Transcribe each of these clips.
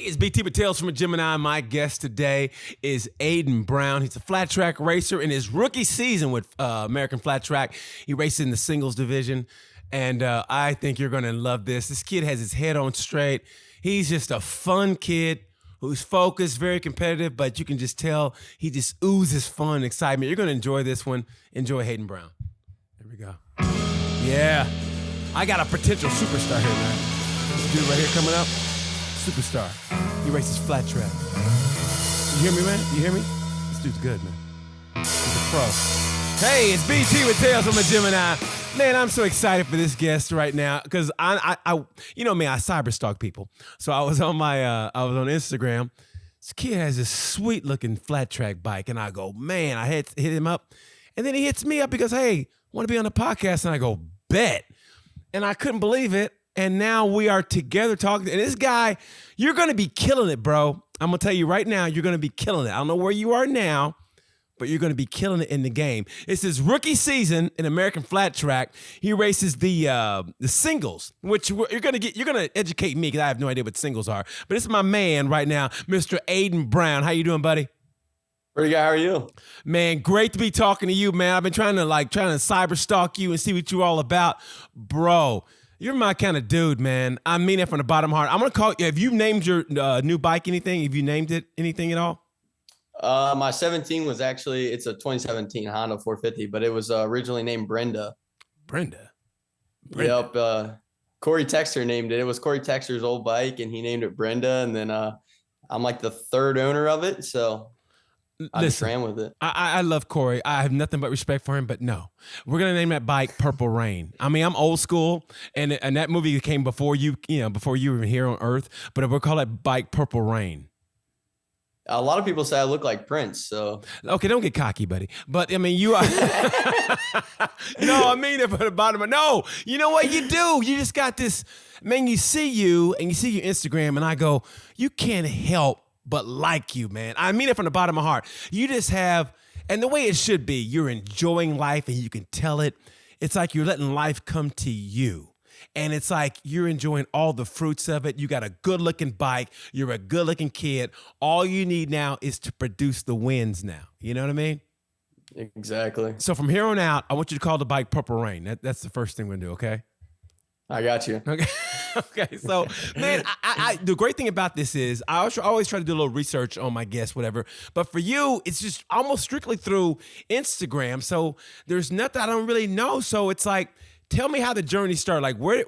It's BT with Tales from a Gemini. My guest today is Aidan Brown. He's a flat track racer in his rookie season with American Flattrack. He races in the singles division, and I think you're going to love this. This kid has his head on straight. He's just a fun kid who's focused, very competitive, but you can just tell he just oozes fun and excitement. You're going to enjoy this one. Enjoy Aidan Brown. There we go. Yeah. I got a potential superstar here, man. This dude right here coming up. Superstar. He races flat track. You hear me, man? You hear me? This dude's good, man. He's a pro. Hey, it's BT with Tales from a Gemini. Man, I'm so excited for this guest right now because I you know me, I cyber stalk people. So I was on I was on Instagram. This kid has this sweet looking flat track bike, and I go, man, I hit him up, and then he hits me up because, hey, want to be on the podcast, and I go, bet, and I couldn't believe it. And now we are together talking. And this guy, you're going to be killing it, bro. I'm going to tell you right now, you're going to be killing it. I don't know where you are now, but you're going to be killing it in the game. It's his rookie season in American Flattrack. He races the singles, which you're going to educate me because I have no idea what singles are. But it's my man right now, Mr. Aidan Brown. How you doing, buddy? Pretty good. How are you? Man, great to be talking to you, man. I've been trying to cyber stalk you and see what you're all about. Bro, you're my kind of dude, man. I mean it from the bottom of my heart. I'm going to call you. Have you named your new bike anything? Have you named it anything at all? My 17 was actually, it's a 2017 Honda 450, but it was originally named Brenda. Brenda? Yep. Corey Texter named it. It was Corey Texter's old bike, and he named it Brenda. And then I'm like the third owner of it, so I just ran with it. I love Corey. I have nothing but respect for him, but no. We're going to name that bike Purple Rain. I mean, I'm old school, and that movie came before you were even here on Earth, but we'll call that bike Purple Rain. A lot of people say I look like Prince, so. Okay, don't get cocky, buddy. But, I mean, you are. No, I mean it from the bottom of. No, you know what you do? You just got this. Man, you see you, and you see your Instagram, and I go, you can't help but like you, man. I mean it from the bottom of my heart. You just have, and the way it should be, you're enjoying life, and you can tell it. It's like you're letting life come to you. And it's like you're enjoying all the fruits of it. You got a good-looking bike. You're a good-looking kid. All you need now is to produce the wins now. You know what I mean? Exactly. So from here on out, I want you to call the bike Purple Rain. That's the first thing we're going to do, okay? I got you. Okay. Okay. So, man, I the great thing about this is I always try to do a little research on my guests, whatever. But for you, it's just almost strictly through Instagram. So there's nothing I don't really know. So it's like, tell me how the journey started. Like, where,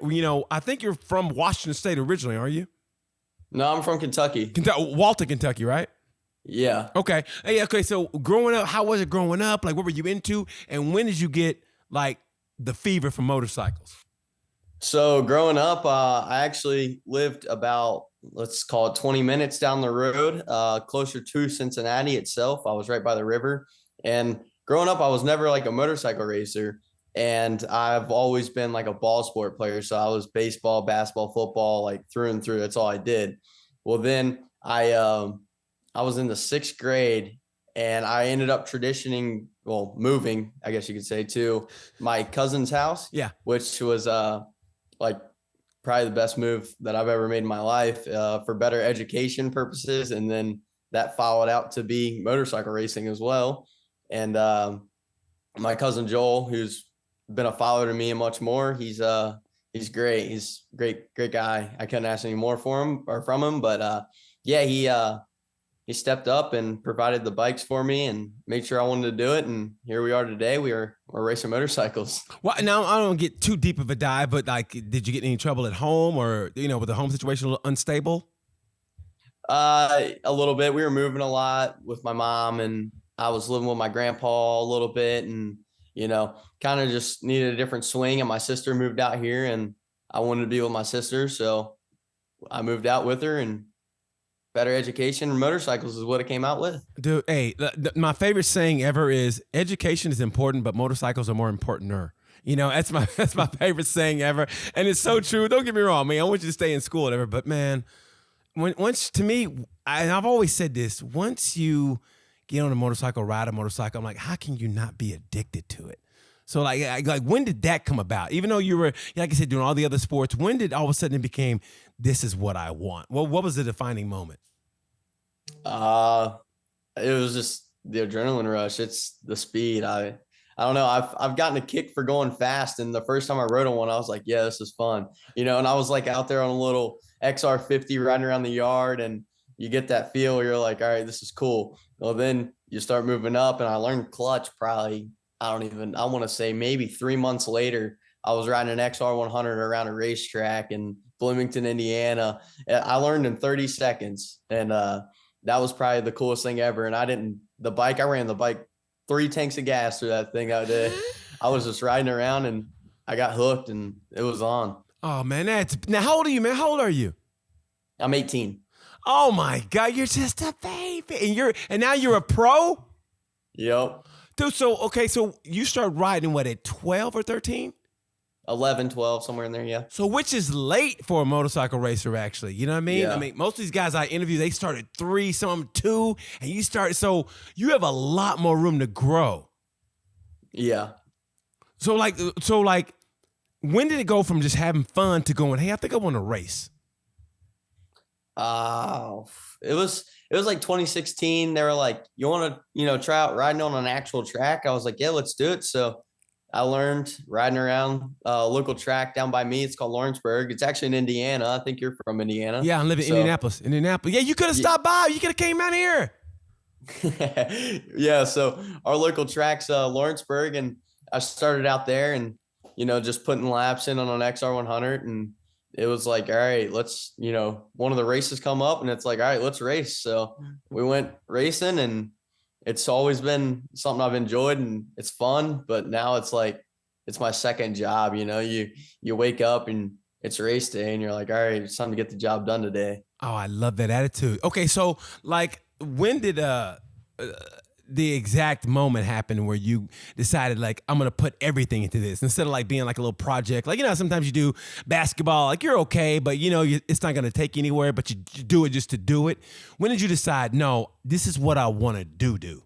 I think you're from Washington State originally, are you? No, I'm from Kentucky. Walton, Kentucky, right? Yeah. Okay. Hey, okay. So growing up, how was it growing up? Like, what were you into? And when did you get, like, the fever for motorcycles? So growing up, I actually lived about, let's call it 20 minutes down the road, closer to Cincinnati itself. I was right by the river. And growing up, I was never like a motorcycle racer. And I've always been like a ball sport player. So I was baseball, basketball, football, like through and through. That's all I did. Well, then I was in the 6th grade, and I ended up moving, I guess you could say, to my cousin's house. Yeah. Which was like probably the best move that I've ever made in my life for better education purposes. And then that followed out to be motorcycle racing as well. And my cousin Joel, who's been a follower to me and much more, he's great. He's great guy. I couldn't ask any more from him, but yeah, he stepped up and provided the bikes for me and made sure I wanted to do it. And here we are today. We're racing motorcycles. Well, now I don't get too deep of a dive, but like, did you get any trouble at home, or, with the home situation a little unstable? A little bit. We were moving a lot with my mom, and I was living with my grandpa a little bit, and, kind of just needed a different swing. And my sister moved out here, and I wanted to be with my sister. So I moved out with her, and better education and motorcycles is what it came out with. Dude, hey, my favorite saying ever is education is important, but motorcycles are more importanter. That's my favorite saying ever. And it's so true. Don't get me wrong, man. I want you to stay in school, whatever. But man, once to me, and I've always said this, once you get on a motorcycle, ride a motorcycle, I'm like, how can you not be addicted to it? So like when did that come about? Even though you were, like I said, doing all the other sports, when did all of a sudden it became, this is what I want? Well, what was the defining moment? It was just the adrenaline rush. It's the speed. I don't know. I've gotten a kick for going fast, and the first time I rode on one, I was like, yeah, this is fun, and I was like out there on a little XR50 riding around the yard, and you get that feel where you're like, all right, this is cool. Well, then you start moving up, and I learned clutch probably, I want to say maybe 3 months later. I was riding an XR100 around a racetrack in Bloomington, Indiana. I learned in 30 seconds, and that was probably the coolest thing ever. And I ran the bike 3 tanks of gas through that thing out there. I was just riding around and I got hooked and it was on. Oh man, now how old are you, man? How old are you? I'm 18. Oh my God, you're just a baby. And now you're a pro? Yep. Dude, so you start riding what, at 12 or 13? 11, 12, somewhere in there, yeah. So which is late for a motorcycle racer, actually. You know what I mean? Yeah. I mean, most of these guys I interview, they start at 3, some 2, and so you have a lot more room to grow. Yeah. So like, when did it go from just having fun to going, hey, I think I want to race? It was like 2016. They were like, you want to, try out riding on an actual track? I was like, yeah, let's do it. So I learned riding around a local track down by me. It's called Lawrenceburg. It's actually in Indiana. I think you're from Indiana. Yeah, I live in Indianapolis. Yeah, you could have stopped by. You could have came out here. Yeah, so our local track's Lawrenceburg, and I started out there and, just putting laps in on an XR100, and it was like, all right, let's, one of the races come up, and it's like, all right, let's race. So we went racing, and it's always been something I've enjoyed and it's fun, but now it's like, it's my second job. You wake up and it's race day and you're like, all right, it's time to get the job done today. Oh, I love that attitude. Okay. So like, when did, the exact moment happen where you decided like, I'm going to put everything into this instead of like being like a little project? Like, sometimes you do basketball, like you're okay, but it's not going to take you anywhere, but you do it just to do it. When did you decide, no, this is what I want to do?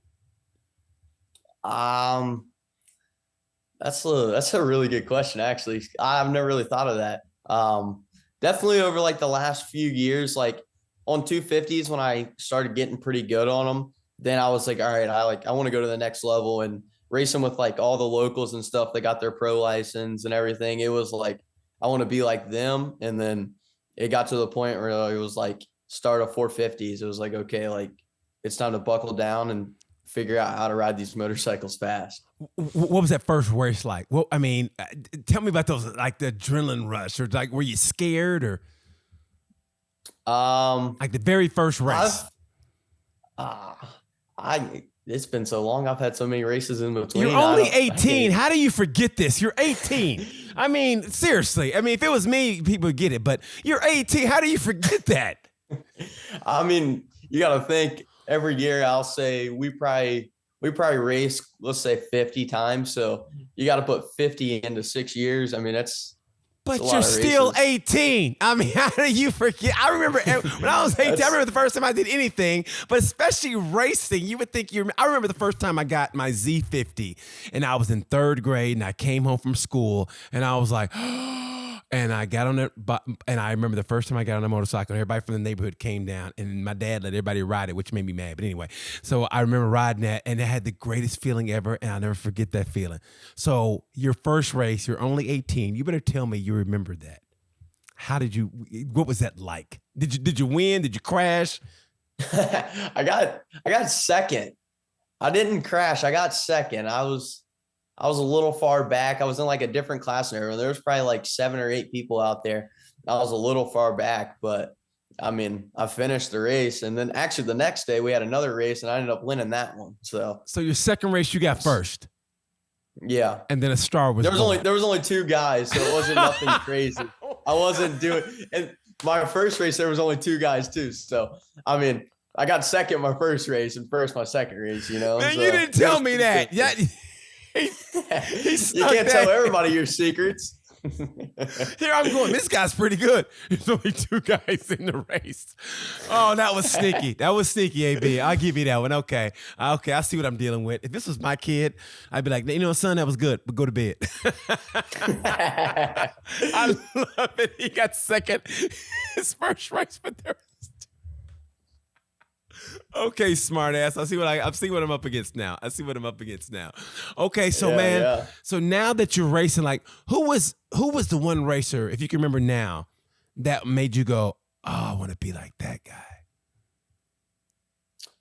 That's a really good question. Actually, I've never really thought of that. Definitely over like the last few years, like on 250s, when I started getting pretty good on them, then I was like, all right, I want to go to the next level and racing with like all the locals and stuff. They got their pro license and everything. It was like, I want to be like them. And then it got to the point where it was like start of 450s. It was like, okay, like it's time to buckle down and figure out how to ride these motorcycles fast. What was that first race like? Well, I mean, tell me about those, like the adrenaline rush, or like, were you scared, or like the very first race? It's been so long. I've had so many races in between. You're only 18. How do you forget this? You're 18. I mean, seriously. I mean, if it was me, people would get it, but you're 18. How do you forget that? I mean, you got to think every year. I'll say we probably race, let's say 50 times. So you got to put 50 into 6 years. I mean, but you're still 18. I mean, how do you forget? I remember when I was 18, I remember the first time I did anything, but especially racing, you would think I remember the first time I got my Z50 and I was in 3rd grade and I came home from school and I was like, and I got on it, and I remember the first time I got on a motorcycle, everybody from the neighborhood came down, and my dad let everybody ride it, which made me mad. But anyway, so I remember riding that, and it had the greatest feeling ever, and I'll never forget that feeling. So your first race, you're only 18. You better tell me you remember that. What was that like? Did you win? Did you crash? I got second. I didn't crash. I got second. I was a little far back. I was in like a different class and everyone. There was probably like 7 or 8 people out there. I was a little far back, but I mean, I finished the race. And then actually the next day we had another race and I ended up winning that one. So your second race, you got first. Yeah. And then a star was born. There was only 2 guys, so it wasn't nothing crazy. I wasn't doing, and my first race, there was only 2 guys too. So, I mean, I got second my first race and first my second race, Man, so you didn't tell me that. Yeah. You can't tell everybody your secrets. Here I'm going, this guy's pretty good. There's only 2 guys in the race. Oh, that was sneaky. That was sneaky, AB. I'll give you that one. Okay. Okay, I see what I'm dealing with. If this was my kid, I'd be like, you know, son, that was good, but go to bed. I love it. He got second. His first race, but there was 2. Okay, smart ass. I see what I'm up against now. Okay, so man, so now that you're racing, like who was the one racer, if you can remember now, that made you go, oh, I want to be like that guy?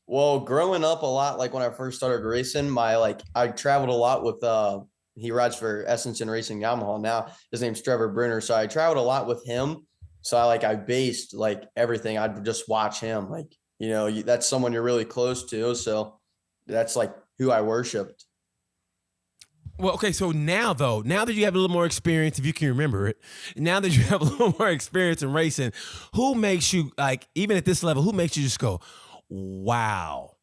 Well, growing up a lot, like when I first started racing, I traveled a lot with he rides for Essence and Racing Yamaha now. His name's Trevor Brunner. So I traveled a lot with him. So I based like everything. I'd just watch him. Like, you know, that's someone you're really close to. So that's like who I worshiped. Well, okay, so now that you have a little more experience, if you can remember it, now that you have a little more experience in racing, who makes you, like, even at this level, who makes you just go, wow?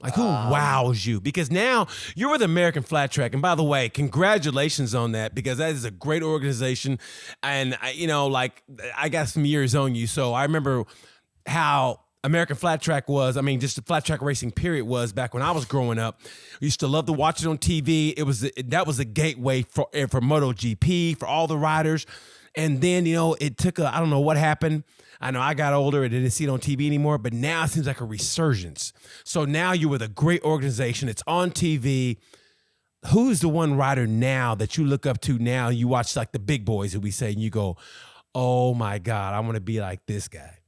Like, who wows you? Because now you're with American Flattrack. And by the way, congratulations on that, because that is a great organization. And, I got some years on you. So I remember how American Flattrack was, just the flat track racing period was back when I was growing up. I used to love to watch it on TV. That was a gateway for MotoGP, for all the riders. And then, it took I don't know what happened. I know I got older and didn't see it on TV anymore, but now it seems like a resurgence. So now you're with a great organization. It's on TV. Who's the one rider now that you look up to now? You watch like the big boys, that we say, and you go, oh my God, I want to be like this guy.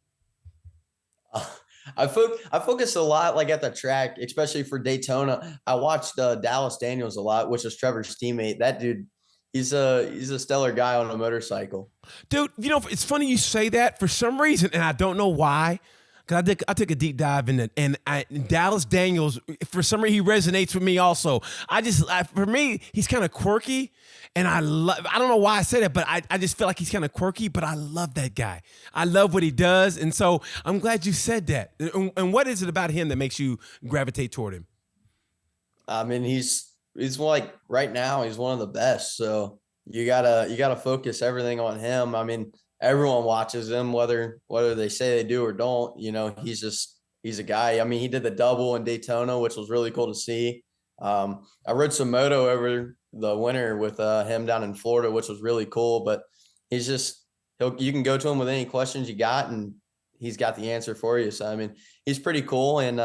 I focus a lot like at the track, especially for Daytona. I watched Dallas Daniels a lot, which is Trevor's teammate. That dude, he's a stellar guy on a motorcycle. Dude, it's funny you say that for some reason, and I don't know why. Because I took a deep dive in it, and Dallas Daniels, for some reason, he resonates with me also. For me, he's kind of quirky, and I don't know why I say that, but I just feel like he's kind of quirky, but I love that guy. I love what he does, and so I'm glad you said that. And what is it about him that makes you gravitate toward him? He's like right now, he's one of the best. So you gotta focus everything on him. Everyone watches him, whether they say they do or don't. He's a guy. He did the double in Daytona, which was really cool to see. I rode some moto over the winter with him down in Florida, which was really cool. But you can go to him with any questions you got, and he's got the answer for you. So he's pretty cool, and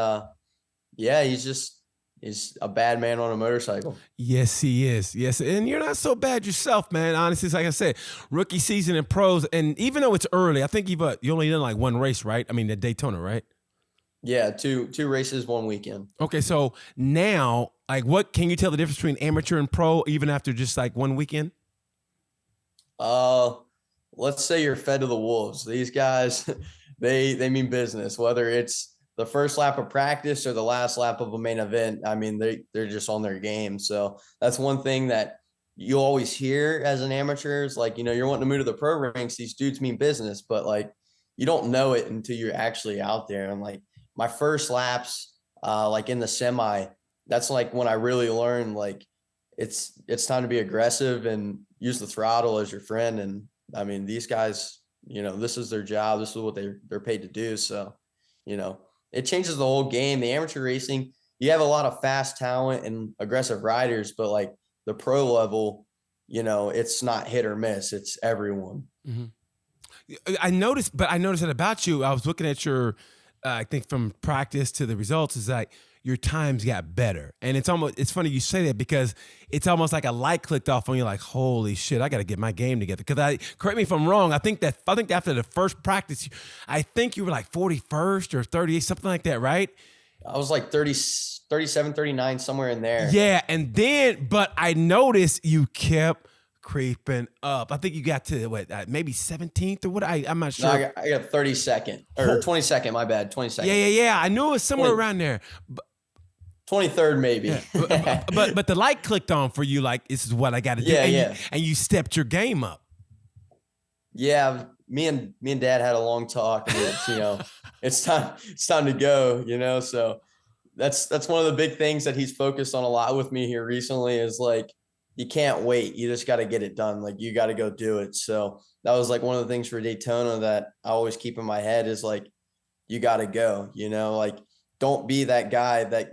he's a bad man on a motorcycle. Yes, he is. Yes, and you're not so bad yourself, man. Honestly, like I said, rookie season in pros, and even though it's early, I think you only done like one race, right? The Daytona, right? Yeah, two races, one weekend. Okay, so now, like, what can you tell the difference between amateur and pro, even after just like one weekend? Let's say you're fed to the wolves. These guys, they mean business, whether it's the first lap of practice or the last lap of a main event. They're just on their game. So that's one thing that you always hear as an amateur is like, you're wanting to move to the pro ranks. These dudes mean business, but like, you don't know it until you're actually out there. And like my first laps, like in the semi, that's like when I really learned, like, it's time to be aggressive and use the throttle as your friend. And these guys, this is their job. This is what they're paid to do. So, it changes the whole game. The amateur racing, you have a lot of fast talent and aggressive riders, but like the pro level, it's not hit or miss. It's everyone. Mm-hmm. I noticed that about you. I was looking at your, I think from practice to the results, is like your times got better. And it's funny you say that, because it's almost like a light clicked off on you, like, holy shit, I got to get my game together. Because correct me if I'm wrong, I think after the first practice, I think you were like 41st or 38th, something like that, right? I was like 30, 37, 39, somewhere in there. Yeah, but I noticed you kept creeping up. I think you got to maybe 17th or what? I'm not sure. No, I got 32nd or 22nd. My bad, 22nd. Yeah. I knew it was somewhere around there. 23rd maybe. Yeah. but the light clicked on for you. Like, this is what I got to do. And you stepped your game up. Yeah, me and Dad had a long talk. And it's time to go. So that's one of the big things that he's focused on a lot with me here recently is like, you can't wait. You just got to get it done. Like you got to go do it. So that was like one of the things for Daytona that I always keep in my head is like, you got to go, like don't be that guy that,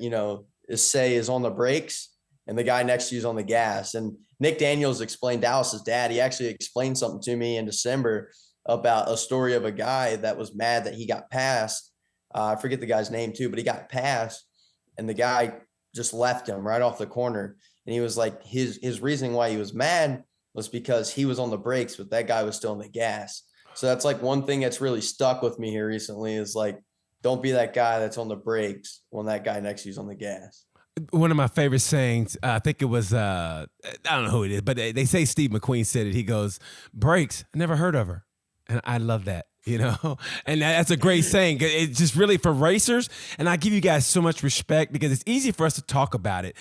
is on the brakes and the guy next to you is on the gas. And Nick Daniels explained, Dallas's dad, he actually explained something to me in December about a story of a guy that was mad that he got passed. I forget the guy's name too, but he got passed and the guy just left him right off the corner. And he was like, his reasoning why he was mad was because he was on the brakes, but that guy was still on the gas. So that's like one thing that's really stuck with me here recently is like, don't be that guy that's on the brakes when that guy next to you's on the gas. One of my favorite sayings, I think it was, I don't know who it is, but they say Steve McQueen said it. He goes, brakes, I never heard of her. And I love that, and that's a great saying. It's just really for racers. And I give you guys so much respect because it's easy for us to talk about it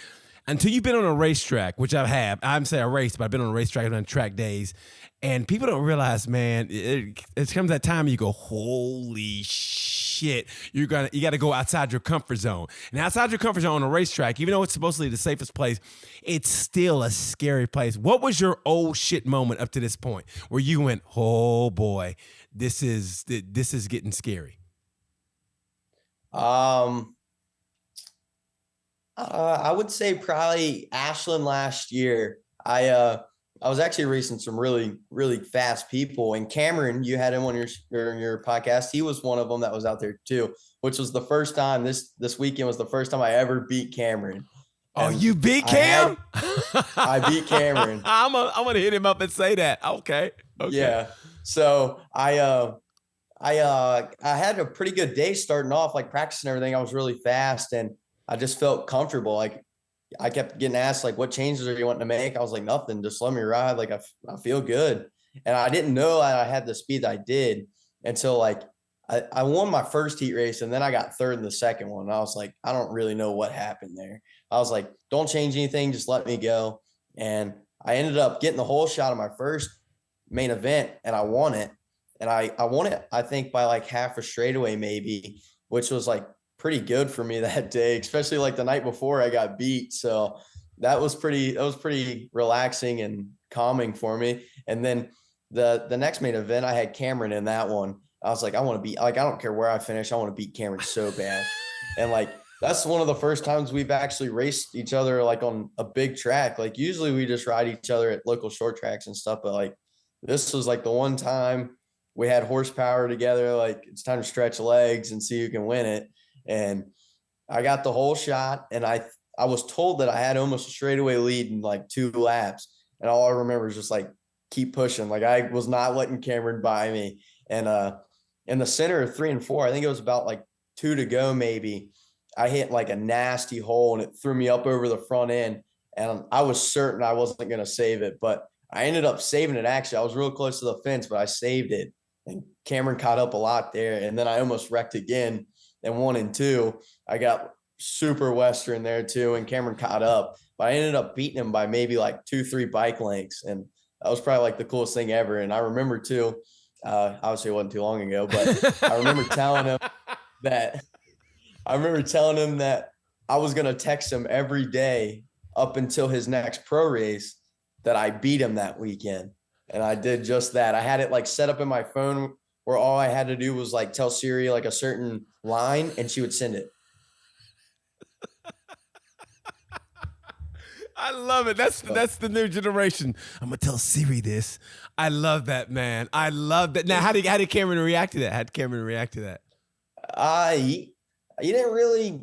until you've been on a racetrack, which I have. I'm saying I raced, but I've been on a racetrack, I've done track days. And people don't realize, man, it comes that time you go, holy shit, you got to go outside your comfort zone. And outside your comfort zone on a racetrack, even though it's supposedly the safest place, it's still a scary place. What was your oh shit moment up to this point where you went, oh boy, this is getting scary? I would say probably Ashland last year. I was actually racing some really, really fast people. And Cameron, you had him on your podcast. He was one of them that was out there too, which was the first time this weekend was the first time I ever beat Cameron. Oh, you beat Cam? I beat Cameron. I'm gonna hit him up and say that. Okay. Yeah. So I had a pretty good day starting off, like practicing everything. I was really fast and I just felt comfortable. Like I kept getting asked, like, what changes are you wanting to make? I was like, nothing, just let me ride. Like, I feel good. And I didn't know I had the speed that I did. And so, like, I won my first heat race, and then I got third in the second one. And I was like, I don't really know what happened there. I was like, don't change anything, just let me go. And I ended up getting the whole shot of my first main event, and I won it. And I won it, I think, by like half a straightaway maybe, which was like pretty good for me that day, especially like the night before I got beat. So that was pretty relaxing and calming for me. And then the next main event, I had Cameron in that one. I was like, I want to beat, like, I don't care where I finish. I want to beat Cameron so bad. And like, that's one of the first times we've actually raced each other like on a big track. Like usually we just ride each other at local short tracks and stuff. But like, this was like the one time we had horsepower together. Like it's time to stretch legs and see who can win it. And I got the whole shot, and I was told that I had almost a straightaway lead in like 2 laps. And all I remember is just like keep pushing. Like I was not letting Cameron by me. And in the center of 3 and 4, I think it was about like 2 to go maybe, I hit like a nasty hole and it threw me up over the front end. And I was certain I wasn't going to save it, but I ended up saving it. Actually, I was real close to the fence, but I saved it. And Cameron caught up a lot there. And then I almost wrecked again. And 1 and 2, I got super Western there too. And Cameron caught up, but I ended up beating him by maybe like 2-3 bike lengths. And that was probably like the coolest thing ever. And I remember too, obviously it wasn't too long ago, but I remember telling him that I was going to text him every day up until his next pro race that I beat him that weekend. And I did just that. I had it like set up in my phone where all I had to do was like tell Siri like a certain line and she would send it. I love it. That's the new generation. I'm gonna tell Siri this. I love that, man. I love that. Now, how did Cameron react to that? How did Cameron react to that? He didn't really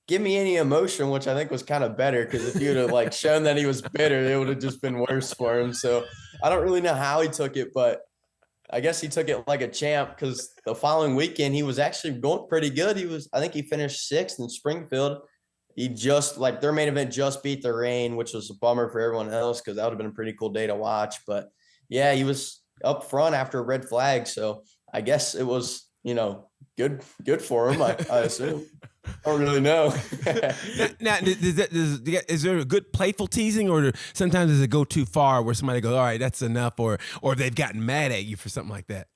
give me any emotion, which I think was kind of better, because if you'd have like shown that he was bitter, it would have just been worse for him. So I don't really know how he took it, but I guess he took it like a champ, because the following weekend he was actually going pretty good. I think he finished 6th in Springfield. He just like their main event just beat the rain, which was a bummer for everyone else because that would have been a pretty cool day to watch. But yeah, he was up front after a red flag. So I guess it was, good for him, I assume. I don't really know. Now, is there a good playful teasing, or sometimes does it go too far where somebody goes, all right, that's enough, or they've gotten mad at you for something like that?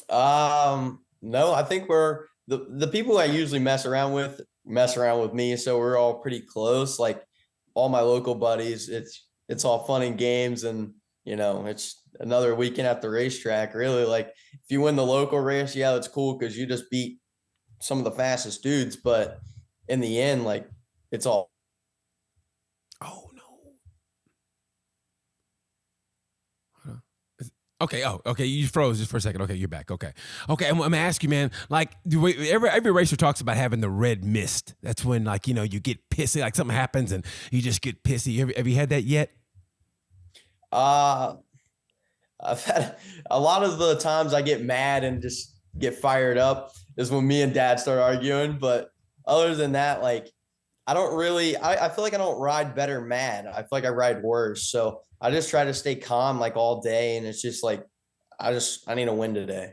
No, I think we're the people I usually mess around with me. So we're all pretty close. Like all my local buddies, it's all fun and games, and it's another weekend at the racetrack. Really, like if you win the local race, yeah, that's cool because you just beat some of the fastest dudes. But in the end, like it's all. Oh no. Okay. Oh, okay. You froze just for a second. Okay, you're back. Okay. Okay. I'm gonna ask you, man. Like, every racer talks about having the red mist. That's when, like, you get pissy. Like something happens and you just get pissy. Have you had that yet? Uh, I've had a lot of the times I get mad and just get fired up is when me and dad start arguing. But other than that, like I don't really, I feel like I don't ride better mad. I feel like I ride worse. So I just try to stay calm like all day. And it's just like, I need to win today.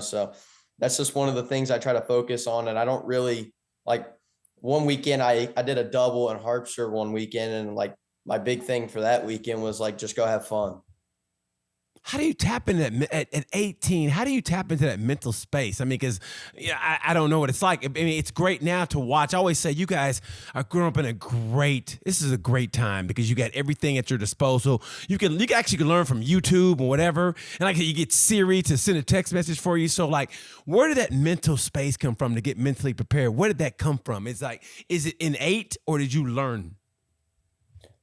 So that's just one of the things I try to focus on. And I don't really like one weekend, I did a double in Harpster one weekend. And like my big thing for that weekend was like, just go have fun. How do you tap into that at 18? How do you tap into that mental space? I mean, because I don't know what it's like. I mean, it's great now to watch. I always say you guys are growing up in this is a great time because you got everything at your disposal. You actually learn from YouTube or whatever. And like you get Siri to send a text message for you. So like, where did that mental space come from to get mentally prepared? Where did that come from? It's like, is it innate or did you learn?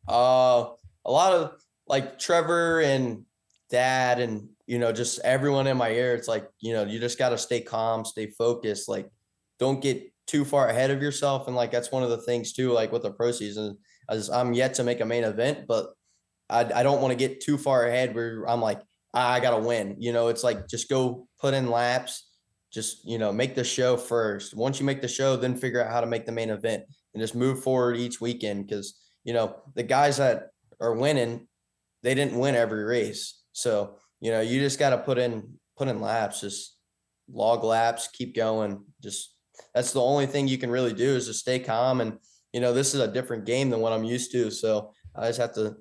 A lot of like Trevor and dad and just everyone in my ear, it's like you just got to stay calm, stay focused, like don't get too far ahead of yourself. And like that's one of the things too, like with the pro season, as I'm yet to make a main event, but I don't want to get too far ahead where I'm like I gotta win. It's like just go put in laps, just make the show first. Once you make the show, then figure out how to make the main event and just move forward each weekend. Because the guys that are winning, they didn't win every race. So, you just got to put in laps, just log laps, keep going. Just that's the only thing you can really do is just stay calm. And, this is a different game than what I'm used to. So I just have to,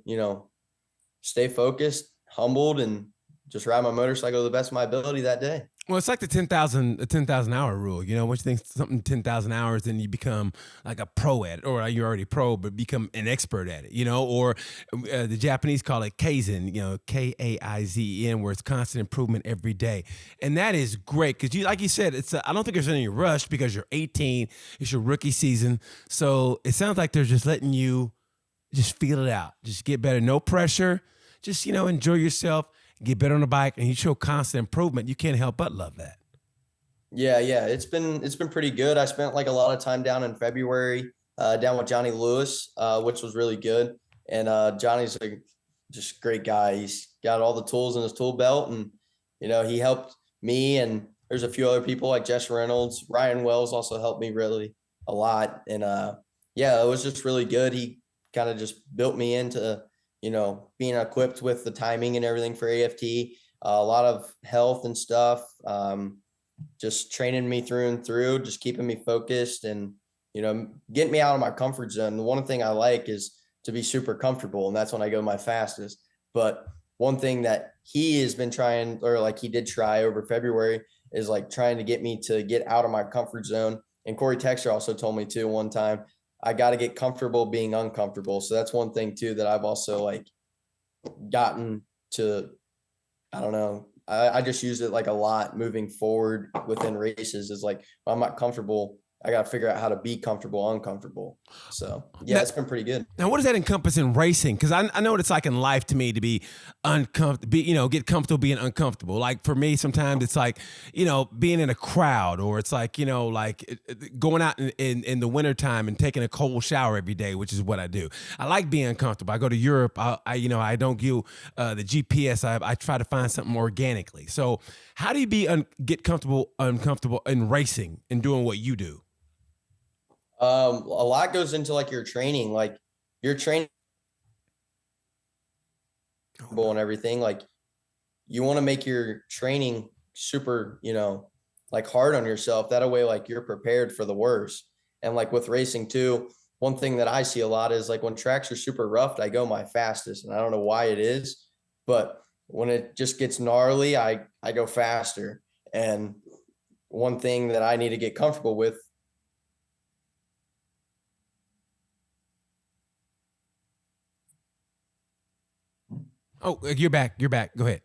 stay focused, humbled, and just ride my motorcycle to the best of my ability that day. Well, it's like the 10,000 hour rule. Once you think something 10,000 hours, then you become like a pro at it, or you're already pro, but become an expert at it. Or the Japanese call it kaizen. Kaizen, where it's constant improvement every day, and that is great because like you said, I don't think there's any rush because you're 18. It's your rookie season, so it sounds like they're just letting you just feel it out, just get better, no pressure, just enjoy yourself. Get better on the bike, and you show constant improvement. You can't help but love that. Yeah, it's been pretty good. I spent like a lot of time down in February, down with Johnny Lewis, which was really good. And Johnny's a just great guy. He's got all the tools in his tool belt, and he helped me. And there's a few other people like Jess Reynolds, Ryan Wells also helped me really a lot. And yeah, it was just really good. He kind of just built me into being equipped with the timing and everything for AFT, a lot of health and stuff, just training me through and through, just keeping me focused and, getting me out of my comfort zone. The one thing I like is to be super comfortable, and that's when I go my fastest. But one thing that he has been trying, or like he did try over February, is like trying to get me to get out of my comfort zone. And Corey Texter also told me too one time, I got to get comfortable being uncomfortable. So that's one thing too that I've also like gotten to. I don't know. I just use it like a lot moving forward within races. Is like if I'm not comfortable, I got to figure out how to be comfortable, uncomfortable. So yeah, it's been pretty good. Now, what does that encompass in racing? Because I know what it's like in life to me to be uncomfortable, get comfortable being uncomfortable. Like for me, sometimes it's like, being in a crowd, or it's like, going out in the wintertime and taking a cold shower every day, which is what I do. I like being uncomfortable. I go to Europe. I don't do the GPS. I try to find something organically. So how do you get uncomfortable in racing and doing what you do? A lot goes into like your training, and everything. Like you want to make your training super, like hard on yourself. That way, like you're prepared for the worst. And like with racing too, one thing that I see a lot is like when tracks are super rough, I go my fastest, and I don't know why it is, but when it just gets gnarly, I go faster. And one thing that I need to get comfortable with. Oh, you're back. You're back. Go ahead.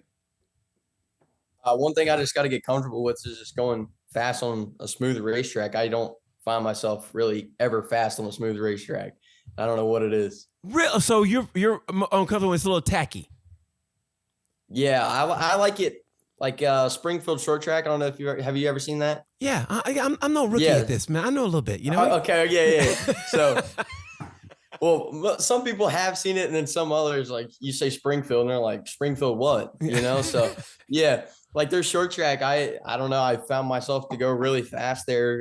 One thing I just got to get comfortable with is just going fast on a smooth racetrack. I don't find myself really ever fast on a smooth racetrack. I don't know what it is. Real. So you're uncomfortable when it's a little tacky. Yeah, I like it like Springfield short track. I don't know if have you ever seen that? Yeah, I'm no rookie at this, man. I know a little bit. You know. Okay. Yeah. So, well, some people have seen it, and then some others, like you say Springfield, and they're like, Springfield what? You know? So yeah, like their short track. I don't know. I found myself to go really fast there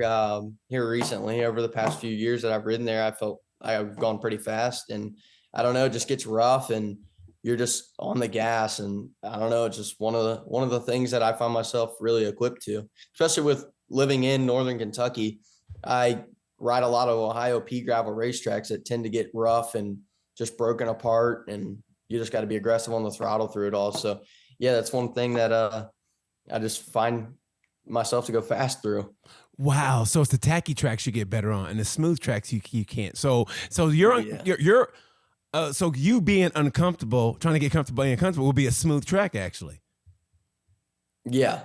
here recently over the past few years that I've ridden there. I felt I've gone pretty fast, and I don't know. It just gets rough and you're just on the gas, and I don't know, it's just one of the things that I find myself really equipped to, especially with living in Northern Kentucky. I ride a lot of Ohio pea gravel racetracks that tend to get rough and just broken apart, and you just got to be aggressive on the throttle through it all. So yeah, that's one thing that I just find myself to go fast through. Wow. So it's the tacky tracks you get better on, and the smooth tracks you can't. So you're so you being uncomfortable, trying to get comfortable, being uncomfortable will be a smooth track, actually. Yeah.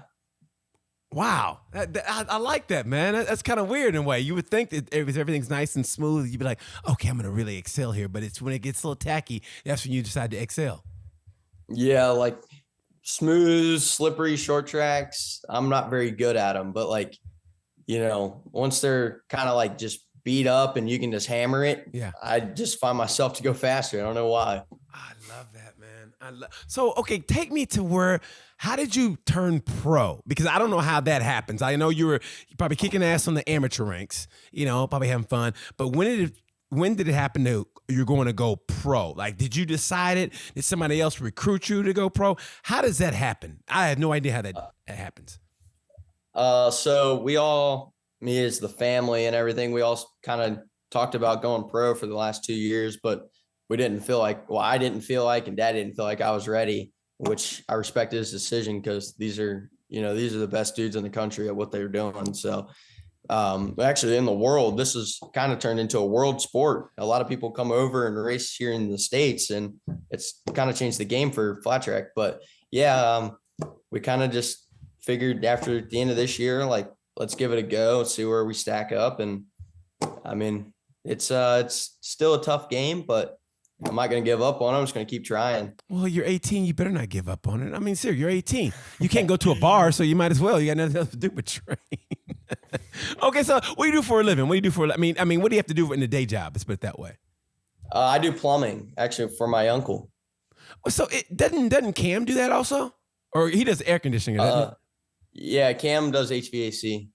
Wow, I like that, man. That's kind of weird in a way. You would think that if everything's nice and smooth, you'd be like, okay, I'm gonna really excel here. But it's when it gets a little tacky, that's when you decide to excel. Yeah, like smooth, slippery short tracks, I'm not very good at them. But like, once they're kind of like just beat up and you can just hammer it, yeah, I just find myself to go faster. I don't know why. I love that, man. So okay, take me to how did you turn pro? Because I don't know how that happens. I know you probably kicking ass on the amateur ranks, probably having fun. But when did it happen to you're going to go pro? Like, did you decide it? Did somebody else recruit you to go pro? How does that happen? I have no idea how that happens. So me as the family and everything, we all kind of talked about going pro for the last 2 years, but I didn't feel like, and Dad didn't feel like I was ready, which I respect his decision because these are the best dudes in the country at what they're doing. So, actually in the world, this has kind of turned into a world sport. A lot of people come over and race here in the States, and it's kind of changed the game for flat track. But yeah, we kind of just figured after the end of this year, like, let's give it a go, see where we stack up. And I mean, it's still a tough game, but I'm not going to give up on it. I'm just going to keep trying. Well, you're 18. You better not give up on it. I mean, seriously, you're 18. You can't go to a bar, so you might as well. You got nothing else to do but train. Okay, so what do you do for a living? What do you do for? I mean, what do you have to do in the day job? Let's put it that way. I do plumbing, actually, for my uncle. So it doesn't Cam do that also, or he does air conditioning? Doesn't Yeah, Cam does HVAC.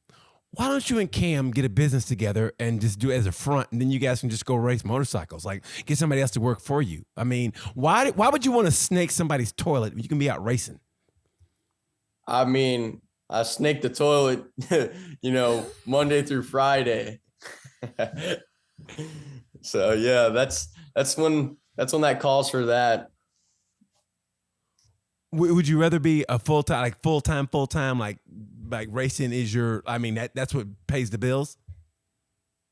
Why don't you and Cam get a business together and just do it as a front, and then you guys can just go race motorcycles? Like, get somebody else to work for you. I mean, why would you want to snake somebody's toilet when you can be out racing? I mean, I snake the toilet, Monday through Friday. So yeah, that's when that calls for that. Would you rather be a full time, like racing is your? I mean, that's what pays the bills.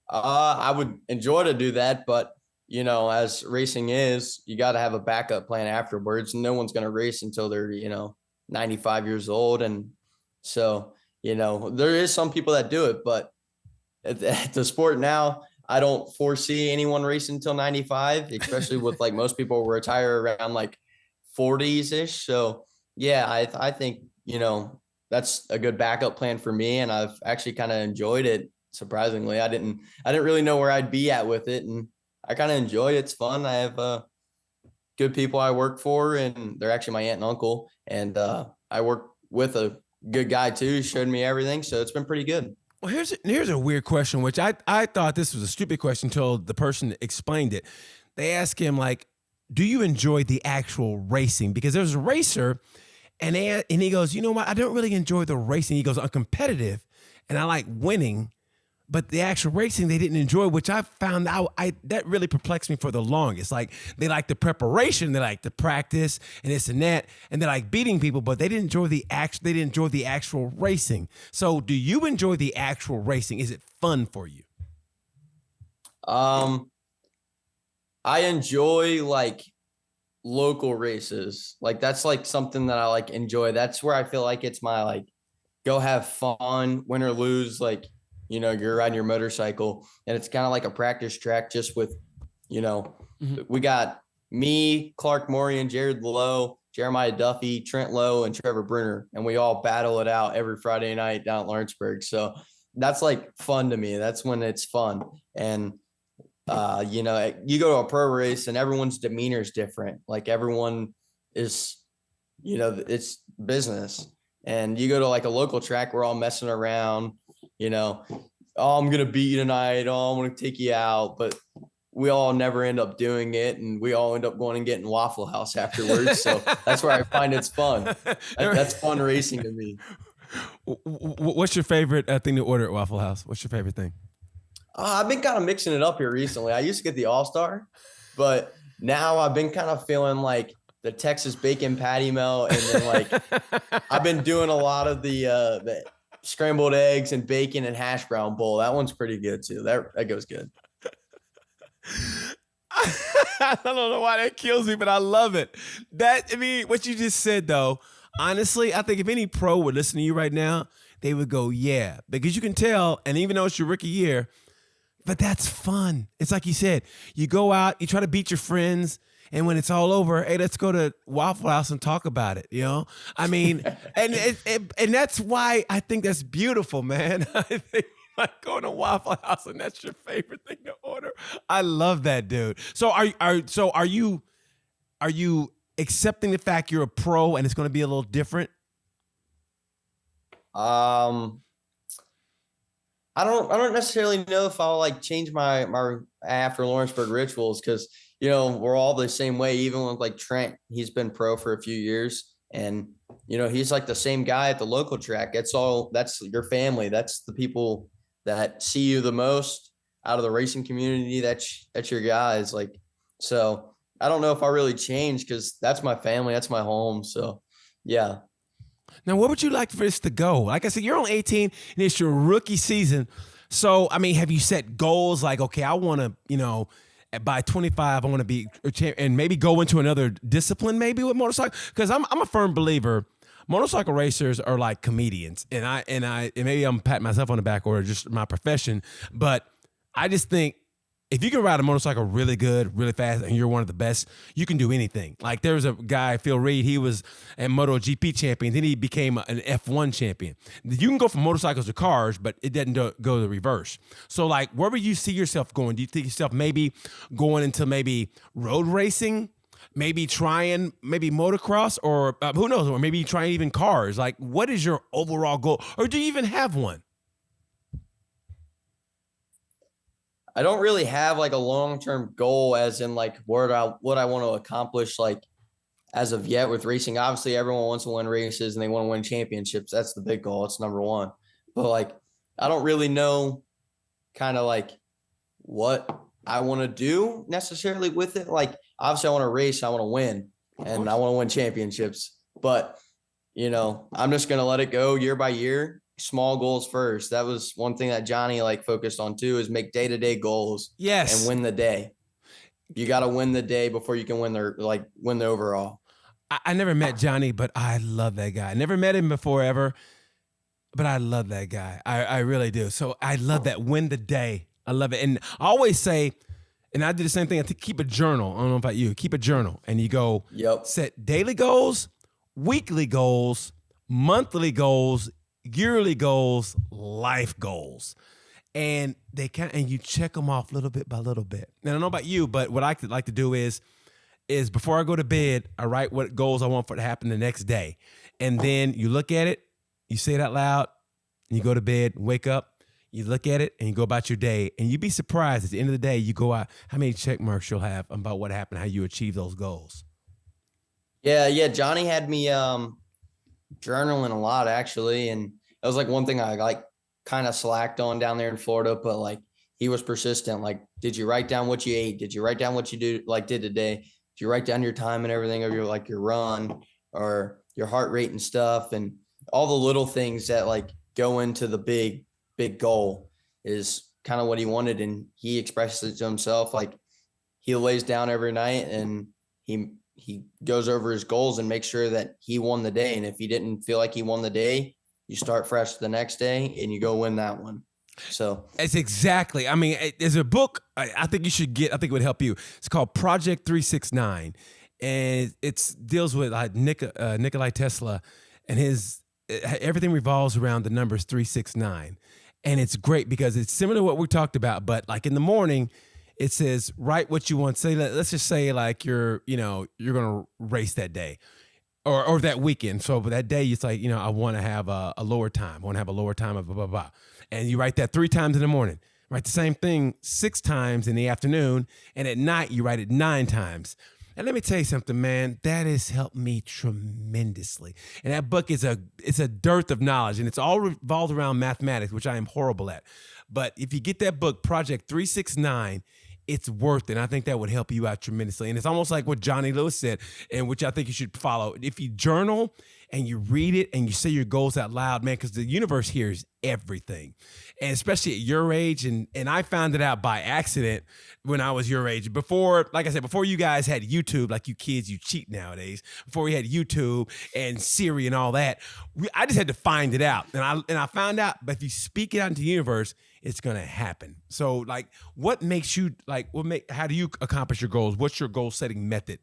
I would enjoy to do that, but as racing is, you got to have a backup plan afterwards. No one's going to race until they're 95 years old, and so there is some people that do it, but at the sport now, I don't foresee anyone racing until 95, especially with like most people retire around like 40s ish. So yeah, I think that's a good backup plan for me, and I've actually kind of enjoyed it. Surprisingly, I didn't really know where I'd be at with it, and I kind of enjoy it. It's fun. I have good people I work for, and they're actually my aunt and uncle, and I work with a good guy too. He showed me everything, so it's been pretty good. Well, here's a weird question, which I thought this was a stupid question until the person explained it. They asked him, like, do you enjoy the actual racing? Because there's a racer, and he goes, you know what? I don't really enjoy the racing. He goes, I'm competitive, and I like winning, but the actual racing they didn't enjoy, which I found out that really perplexed me for the longest. Like, they like the preparation, they like the practice and this and that, and they like beating people, but they didn't enjoy the actual racing. So do you enjoy the actual racing? Is it fun for you? I enjoy like local races. Like that's like something that I like enjoy. That's where I feel like it's my like go have fun, win or lose. Like, you're riding your motorcycle and it's kind of like a practice track just with, you know, Mhm. we got me, Clark Morian, Jared Lowe, Jeremiah Duffy, Trent Lowe, and Trevor Brunner. And we all battle it out every Friday night down at Lawrenceburg. So that's like fun to me. That's when it's fun. And you go to a pro race and everyone's demeanor is different. Like everyone is, it's business. And you go to like a local track, we're all messing around, oh, I'm gonna beat you tonight. Oh, I'm gonna take you out. But we all never end up doing it, and we all end up going and getting Waffle House afterwards. So that's where I find it's fun. That's fun racing to me. What's your favorite thing to order at Waffle House? What's your favorite thing? I've been kind of mixing it up here recently. I used to get the All-Star, but now I've been kind of feeling like the Texas bacon patty melt, and then like I've been doing a lot of the scrambled eggs and bacon and hash brown bowl. That one's pretty good too. That goes good. I don't know why that kills me, but I love it. What you just said though, honestly, I think if any pro would listen to you right now, they would go, yeah, because you can tell, and even though it's your rookie year, but that's fun. It's like you said, you go out, you try to beat your friends, and when it's all over, hey, let's go to Waffle House and talk about it. I mean, and that's why I think that's beautiful, man. I think like going to Waffle House and that's your favorite thing to order. I love that, dude. So are you accepting the fact you're a pro and it's going to be a little different? I don't necessarily know if I'll like change my after Lawrenceburg rituals, because we're all the same way. Even with like Trent, he's been pro for a few years, and he's like the same guy at the local track. That's your family. That's the people that see you the most out of the racing community. That's your guys. Like, so I don't know if I really change, because that's my family. That's my home. So yeah. Now, what would you like for this to go? Like I said, you're on 18 and it's your rookie season. So, I mean, have you set goals like, okay, I want to, by 25, I want to be a champ and maybe go into another discipline maybe with motorcycle? Because I'm a firm believer motorcycle racers are like comedians. And maybe I'm patting myself on the back or just my profession, but I just think if you can ride a motorcycle really good, really fast, and you're one of the best, you can do anything. Like there was a guy, Phil Reed, he was a MotoGP champion, then he became an F1 champion. You can go from motorcycles to cars, but it doesn't go the reverse. So like, where would you see yourself going? Do you think yourself maybe going into maybe road racing, maybe trying maybe motocross, or who knows, or maybe trying even cars? Like, what is your overall goal? Or do you even have one? I don't really have like a long-term goal as in like what I want to accomplish like as of yet with racing. Obviously everyone wants to win races and they want to win championships. That's the big goal. It's number one. But like I don't really know kind of like what I want to do necessarily with it. Like obviously I want to race, I want to win, and I want to win championships. But I'm just going to let it go year by year. Small goals first. That was one thing that Johnny like focused on too, is make day-to-day goals. Yes. And win the day. You got to win the day before you can win the overall. I never met Johnny, but I love that guy. I never met him before ever, but I love that guy. I really do. So I love that win the day. I love it. And I always say, and I do the same thing, I think keep a journal. I don't know about you. Keep a journal. And you go set daily goals, weekly goals, monthly goals, yearly goals, life goals. And and you check them off little bit by little bit. And I don't know about you, but what I like to do is before I go to bed, I write what goals I want for it to happen the next day. And then you look at it, you say it out loud, and you go to bed, wake up, you look at it, and you go about your day. And you'd be surprised at the end of the day, you go out, how many check marks you'll have about what happened, how you achieve those goals. Yeah. Johnny had me journaling a lot actually. And that was like one thing I like kind of slacked on down there in Florida, but like he was persistent. Like, did you write down what you ate? Did you write down what you did today? Did you write down your time and everything of your run or your heart rate and stuff? And all the little things that like go into the big goal is kind of what he wanted. And he expresses it to himself. Like he lays down every night and he he goes over his goals and makes sure that he won the day. And if he didn't feel like he won the day, you start fresh the next day and you go win that one. So it's exactly. I mean, there's a book I think you should get. I think it would help you. It's called Project 369, and it deals with like Nikolai Tesla, and everything revolves around the numbers 369, and it's great because it's similar to what we talked about. But like in the morning, it says write what you want. Say let's just say like you're gonna race that day. Or that weekend. So for that day, it's like, I want to have a lower time. I want to have a lower time of blah, blah, blah. And you write that 3 times in the morning. Write the same thing 6 times in the afternoon. And at night, you write it 9 times. And let me tell you something, man, that has helped me tremendously. And that book it's a dearth of knowledge, and it's all revolved around mathematics, which I am horrible at. But if you get that book, Project 369, it's worth it. And I think that would help you out tremendously. And it's almost like what Johnny Lewis said, and which I think you should follow. If you journal and you read it and you say your goals out loud, man, because the universe hears everything. And especially at your age, and I found it out by accident when I was your age. Before, like I said, before you guys had YouTube, like you kids, you cheat nowadays. Before we had YouTube and Siri and all that, I just had to find it out. And I found out, but if you speak it out into the universe, it's going to happen. So like, what makes you like, how do you accomplish your goals? What's your goal setting method?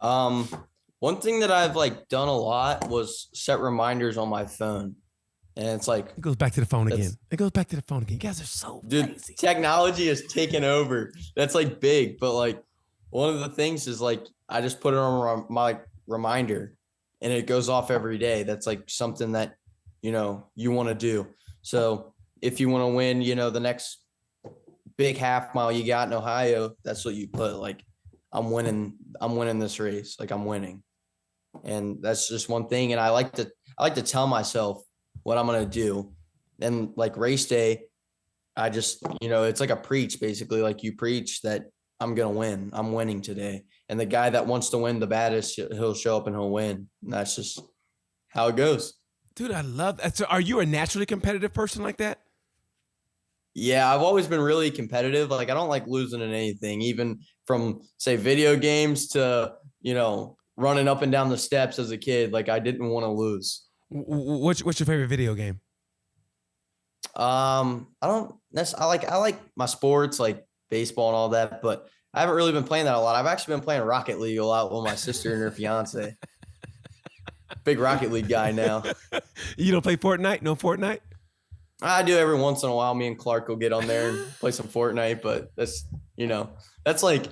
One thing that I've like done a lot was set reminders on my phone. And it's like, it goes back to the phone again. It goes back to the phone again. You guys are so crazy. Technology has taken over. That's like big, but like one of the things is like, I just put it on my reminder and it goes off every day. That's like something that, you want to do. So if you want to win, the next big half mile you got in Ohio, that's what you put. Like, I'm winning this race. Like, I'm winning. And that's just one thing. And I like to tell myself what I'm going to do. And like race day, I just, it's like a preach, basically. Like you preach that I'm going to win. I'm winning today. And the guy that wants to win the baddest, he'll show up and he'll win. And that's just how it goes. Dude, I love that. So are you a naturally competitive person like that? Yeah, I've always been really competitive. Like I don't like losing in anything, even from say video games to, running up and down the steps as a kid. Like I didn't want to lose. What's your favorite video game? I like my sports, like baseball and all that, but I haven't really been playing that a lot. I've actually been playing Rocket League a lot with my sister and her fiance. Big Rocket League guy now. You don't play Fortnite? No Fortnite? I do every once in a while. Me and Clark will get on there and play some Fortnite, but that's like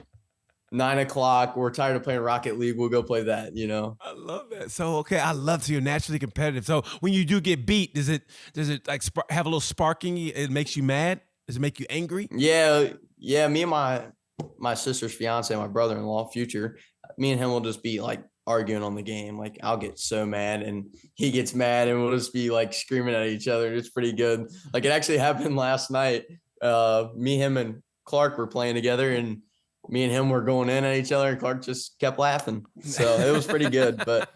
9 o'clock. We're tired of playing Rocket League. We'll go play that, I love that. So, okay. I love so you're naturally competitive. So when you do get beat, does it like have a little sparking? It makes you mad? Does it make you angry? Yeah. Me and my sister's fiance, my brother-in-law, future, me and him will just be like arguing on the game. Like I'll get so mad and he gets mad and we'll just be like screaming at each other. It's pretty good. Like it actually happened last night. Me, him, and Clark were playing together and me and him were going in at each other and Clark just kept laughing. So it was pretty good. But,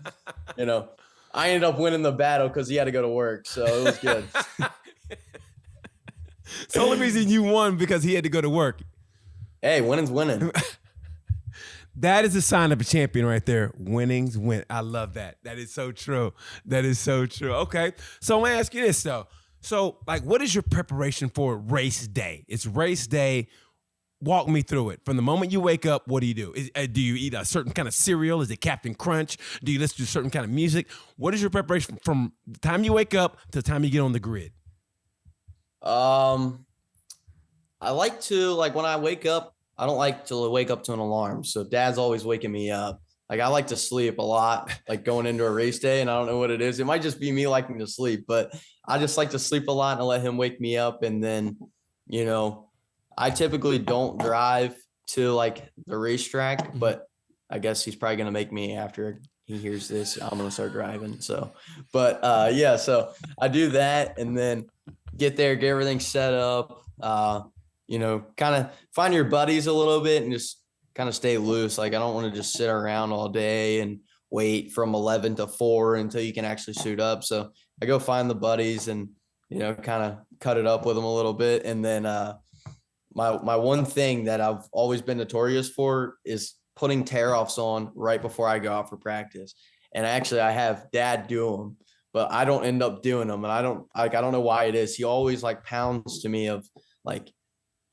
I ended up winning the battle because he had to go to work. So it was good. It's the only reason you won because he had to go to work. Hey, winning's winning. That is a sign of a champion right there. Winning's win. I love that. That is so true. That is so true. Okay. So I'm going to ask you this, though. So, like, what is your preparation for race day? It's race day. Walk me through it. From the moment you wake up, what do you do? Do you eat a certain kind of cereal? Is it Captain Crunch? Do you listen to certain kind of music? What is your preparation from the time you wake up to the time you get on the grid? I like to, like, when I wake up, I don't like to wake up to an alarm. So dad's always waking me up. Like I like to sleep a lot, like going into a race day, and I don't know what it is. It might just be me liking to sleep, but I just like to sleep a lot and let him wake me up. And then, I typically don't drive to like the racetrack, but I guess he's probably going to make me after he hears this. I'm going to start driving. So, but yeah, so I do that and then get there, get everything set up, kind of find your buddies a little bit and just kind of stay loose. Like I don't want to just sit around all day and wait from 11 to 4 until you can actually suit up. So I go find the buddies and, kind of cut it up with them a little bit. And then my one thing that I've always been notorious for is putting tear offs on right before I go out for practice. And actually I have dad do them, but I don't end up doing them. And I don't know why it is. He always like pounds to me of like,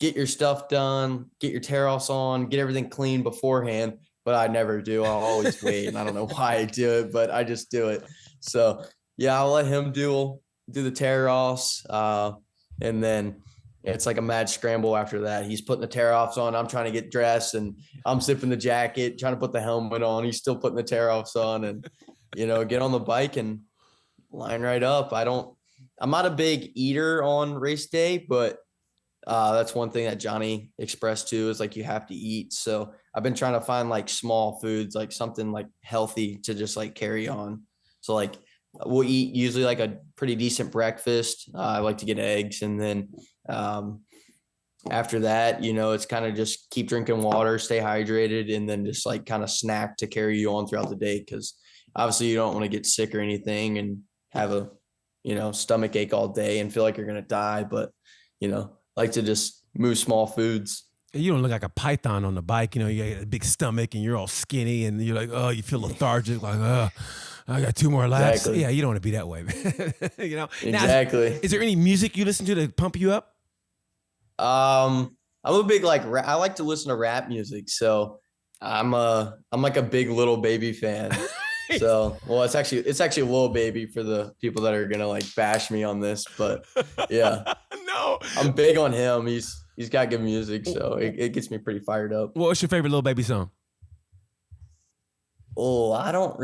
get your stuff done, get your tear offs on, get everything clean beforehand. But I never do. I'll always wait. And I don't know why I do it, but I just do it. So yeah, I'll let him do the tear offs. And then it's like a mad scramble after that. He's putting the tear offs on. I'm trying to get dressed and I'm zipping the jacket, trying to put the helmet on. He's still putting the tear offs on and, get on the bike and line right up. I'm not a big eater on race day, but that's one thing that Johnny expressed too, is like, you have to eat. So I've been trying to find like small foods, like something like healthy to just like carry on. So like we'll eat usually like a pretty decent breakfast. I like to get eggs. And then after that, it's kind of just keep drinking water, stay hydrated, and then just like kind of snack to carry you on throughout the day. Cause obviously you don't want to get sick or anything and have a, stomach ache all day and feel like you're going to die. But, like to just move small foods. You don't look like a python on the bike. You got a big stomach and you're all skinny and you're like, oh, you feel lethargic. Like, I got 2 more laps. Exactly. Yeah, you don't want to be that way, man. Exactly. Now, is there any music you listen to pump you up? I'm a big I like to listen to rap music. So I'm like a big Lil Baby fan. So, well, it's actually Lil Baby for the people that are gonna like bash me on this, but yeah, No, I'm big on him. He's got good music, so it gets me pretty fired up. What's your favorite Lil Baby song? Oh, I don't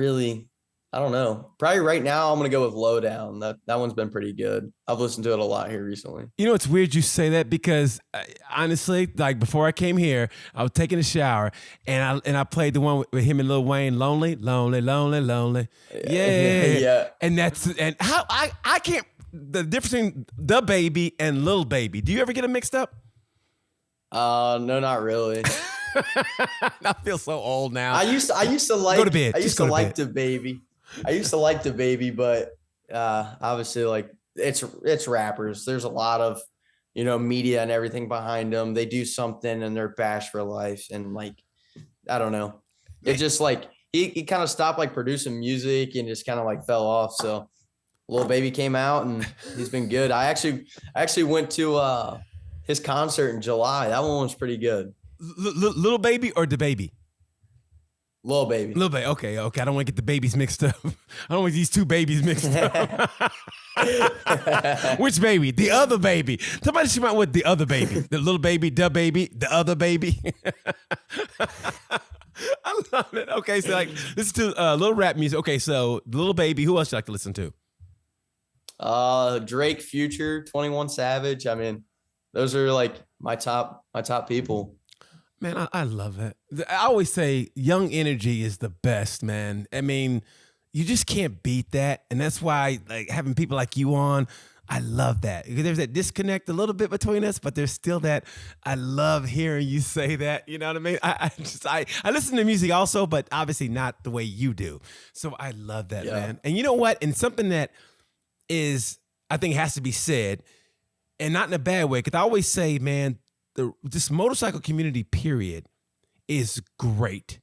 know. Probably right now I'm gonna go with Lowdown. That one's been pretty good. I've listened to it a lot here recently. It's weird you say that because honestly, like before I came here, I was taking a shower and I played the one with him and Lil Wayne, Lonely, Lonely, Lonely, Lonely. Yeah. Yeah. And how I can't, the difference between the baby and Lil Baby. Do you ever get them mixed up? No, not really. I feel so old now. I used to like go to bed. I used to like the baby. I used to like the baby, but obviously like it's rappers. There's a lot of media and everything behind them. They do something and they're bashed for life. And like I don't know. It just like he kind of stopped like producing music and just kind of like fell off. So Lil Baby came out and he's been good. I actually went to his concert in July. That one was pretty good. Little Baby or the baby? Lil Baby. Lil Baby. Okay. I don't want to get the babies mixed up. I don't want these 2 babies mixed up. Which baby? The other baby. Somebody should out with the other baby. The little baby, the baby, the other baby. I love it. Okay, so like listen to little rap music. Okay, so Lil Baby. Who else you like to listen to? Drake, Future, 21 Savage. I mean, those are like my top people. Man, I love it. I always say young energy is the best, man. I mean, you just can't beat that. And that's why like having people like you on, I love that. Because there's that disconnect a little bit between us, but there's still that, I love hearing you say that. You know what I mean? I listen to music also, but obviously not the way you do. So I love that, man. And you know what? And something that is, I think has to be said, and not in a bad way, because I always say, man, this motorcycle community period is great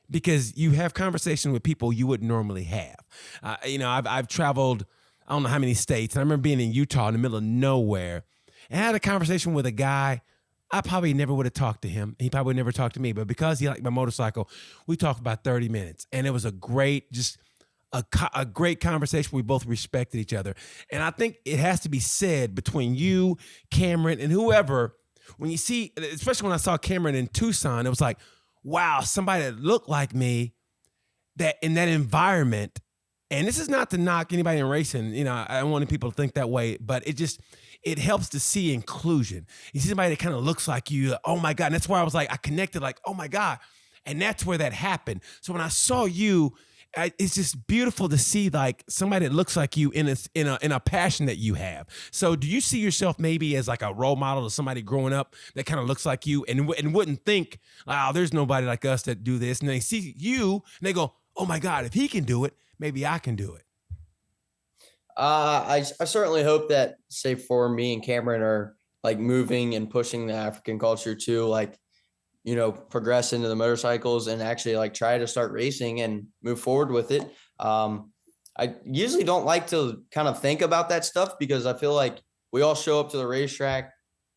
because you have conversation with people you wouldn't normally have. I've traveled, I don't know how many states. And I remember being in Utah in the middle of nowhere and I had a conversation with a guy. I probably never would have talked to him. He probably would never talked to me, but because he liked my motorcycle, we talked about 30 minutes and it was a great conversation. We both respected each other. And I think it has to be said between you, Cameron, and whoever. When you see, especially when I saw Cameron in Tucson, it was like, wow, somebody that looked like me that in that environment. And this is not to knock anybody in racing. I don't want people to think that way, but it helps to see inclusion. You see somebody that kind of looks like you. Oh my God. And that's why I was like, I connected like, oh my God. And that's where that happened. So when I saw you, it's just beautiful to see like somebody that looks like you in a passion that you have. So do you see yourself maybe as like a role model to somebody growing up that kind of looks like you and wouldn't think, oh, there's nobody like us that do this. And they see you and they go, oh my God, if he can do it, maybe I can do it. I certainly hope that, say for me and Cameron are like moving and pushing the African culture too. Like progress into the motorcycles and actually like try to start racing and move forward with it. I usually don't like to kind of think about that stuff because I feel like we all show up to the racetrack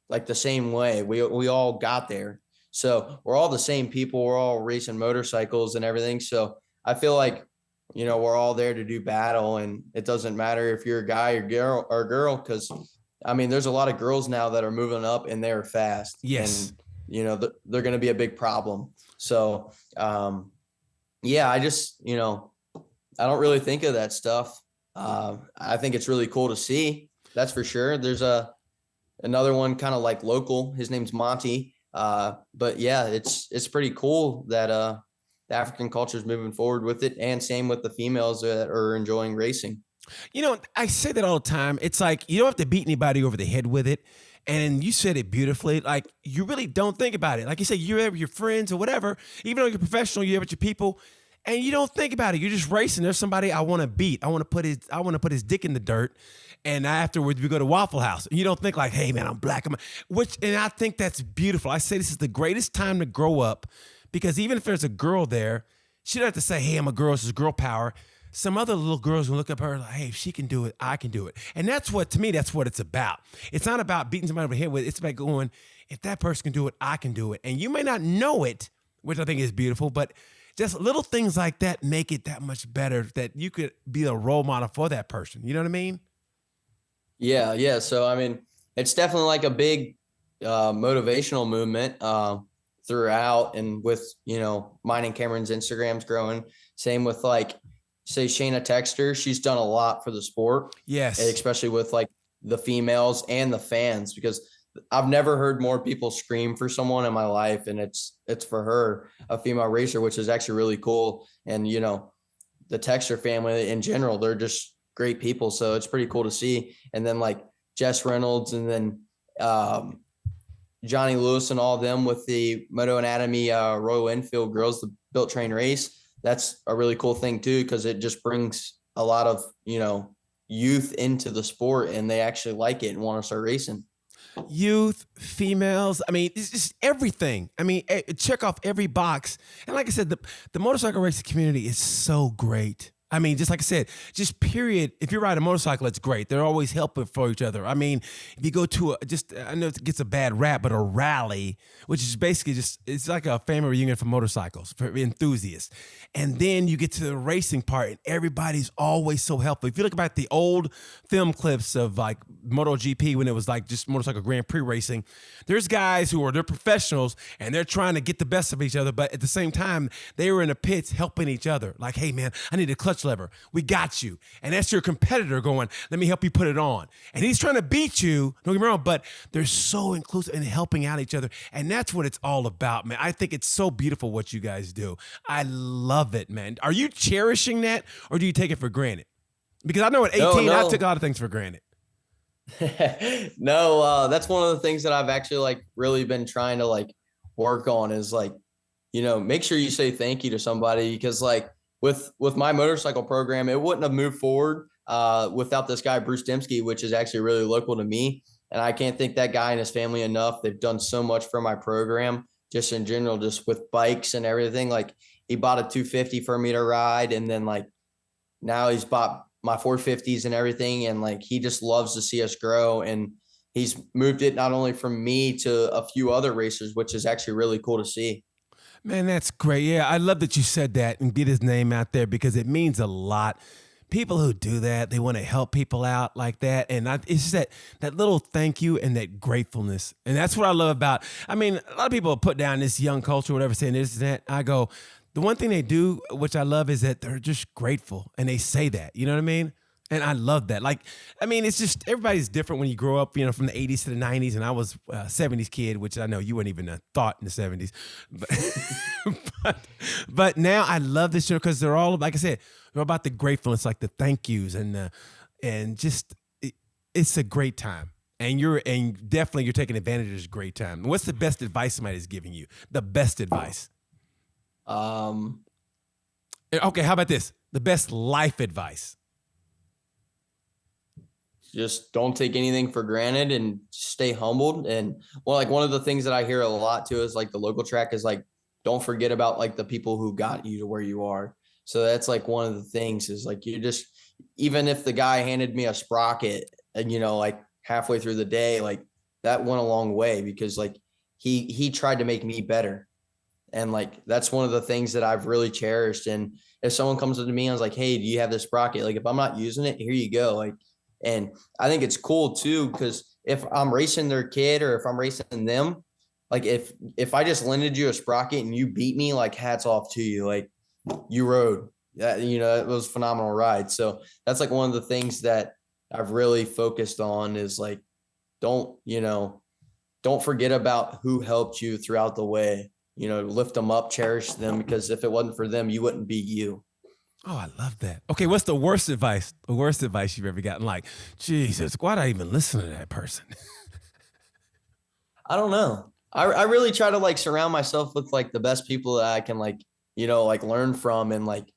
like the same way. We all got there. So we're all the same people. We're all racing motorcycles and everything. So I feel like, we're all there to do battle, and it doesn't matter if you're a guy or girl, because I mean, there's a lot of girls now that are moving up and they're fast. Yes. And, they're going to be a big problem. So, yeah, I just, I don't really think of that stuff. I think it's really cool to see. That's for sure. There's another one kind of like local. His name's Monty. But yeah, it's pretty cool that the African culture is moving forward with it, and same with the females that are enjoying racing. I say that all the time. It's like you don't have to beat anybody over the head with it. And you said it beautifully. Like, you really don't think about it. Like you said, you're with your friends or whatever. Even though you're professional, you're with your people, and you don't think about it. You're just racing. There's somebody I want to beat. I want to put his dick in the dirt. And afterwards, we go to Waffle House. And you don't think like, hey man, I'm black. And I think that's beautiful. I say this is the greatest time to grow up, because even if there's a girl there, she don't have to say, hey, I'm a girl. This is girl power. Some other little girls will look up at her like, hey, if she can do it, I can do it. And to me, that's what it's about. It's not about beating somebody over the head with it. It's about going, if that person can do it, I can do it. And you may not know it, which I think is beautiful, but just little things like that make it that much better, that you could be a role model for that person. You know what I mean? Yeah. Yeah. So, I mean, it's definitely like a big motivational movement throughout, and with, mine and Cameron's Instagram's growing. Same with like, say Shayna Texter, she's done a lot for the sport. Yes. Especially with like the females and the fans, because I've never heard more people scream for someone in my life. And it's for her, a female racer, which is actually really cool. And, the Texter family in general, they're just great people. So it's pretty cool to see. And then like Jess Reynolds, and then Johnny Lewis and all of them with the Moto Anatomy Royal Enfield girls, the built train race. That's a really cool thing too, because it just brings a lot of, youth into the sport, and they actually like it and want to start racing. Youth, females, I mean, it's just everything. I mean, check off every box. And like I said, the motorcycle racing community is so great. I mean, just like I said, just period. If you ride a motorcycle, it's great. They're always helping for each other. I mean, if you go to I know it gets a bad rap, but a rally, which is basically it's like a family reunion for motorcycles, for enthusiasts. And then you get to the racing part, and everybody's always so helpful. If you look about the old film clips of like MotoGP, when it was like just motorcycle Grand Prix racing, there's guys they're professionals, and they're trying to get the best of each other. But at the same time, they were in the pits helping each other. Like, hey man, I need a clutch lever. We got you. And that's your competitor going, let me help you put it on. And he's trying to beat you, don't get me wrong, but they're so inclusive and helping out each other. And that's what it's all about, man. I think it's so beautiful what you guys do. I love it, man. Are you cherishing that, or do you take it for granted? Because I know at 18, No. I took a lot of things for granted. No, that's one of the things that I've actually like really been trying to like work on, is like, make sure you say thank you to somebody, because like with my motorcycle program, it wouldn't have moved forward without this guy, Bruce Dembski, which is actually really local to me. And I can't thank that guy and his family enough. They've done so much for my program, just in general, just with bikes and everything. Like, he bought a 250 for me to ride. And then like, now he's bought my 450s and everything. And like, he just loves to see us grow. And he's moved it not only from me to a few other racers, which is actually really cool to see. Man, that's great. Yeah, I love that you said that and get his name out there, because it means a lot. People who do that, they want to help people out like that. And it's just that little thank you and that gratefulness. And that's what I love about, I mean, a lot of people put down this young culture, whatever, saying this and that. I go, the one thing they do, which I love, is that they're just grateful. And they say that, you know what I mean? And I love that. Like, I mean, it's just, everybody's different when you grow up, from the 80s to the 90s. And I was a 70s kid, which I know you weren't even a thought in the 70s. But now I love this show, because they're all, like I said, they're about the gratefulness, like the thank yous, and just, it's a great time. And definitely you're taking advantage of this great time. What's the best advice somebody's giving you? The best advice. Okay, how about this? The best life advice. just don't take anything for granted and stay humbled. And well, like one of the things that I hear a lot too is like the local track is like, don't forget about like the people who got you to where you are. So that's like one of the things is like, you just, even if the guy handed me a sprocket and, like halfway through the day, like that went a long way because like he tried to make me better. And like, that's one of the things that I've really cherished. And if someone comes up to me and I was like, hey, do you have this sprocket? Like, if I'm not using it, here you go. Like, and I think it's cool too, because if I'm racing their kid or if I'm racing them, like if I just lended you a sprocket and you beat me, like hats off to you. Like you rode that, it was a phenomenal ride. So that's like one of the things that I've really focused on is like, don't forget about who helped you throughout the way. Lift them up, cherish them, because if it wasn't for them, you wouldn't be you. Oh, I love that. Okay, what's the worst advice? The worst advice you've ever gotten? Like, Jesus, why'd I even listen to that person? I don't know. I really try to like surround myself with like the best people that I can like, like learn from. And like,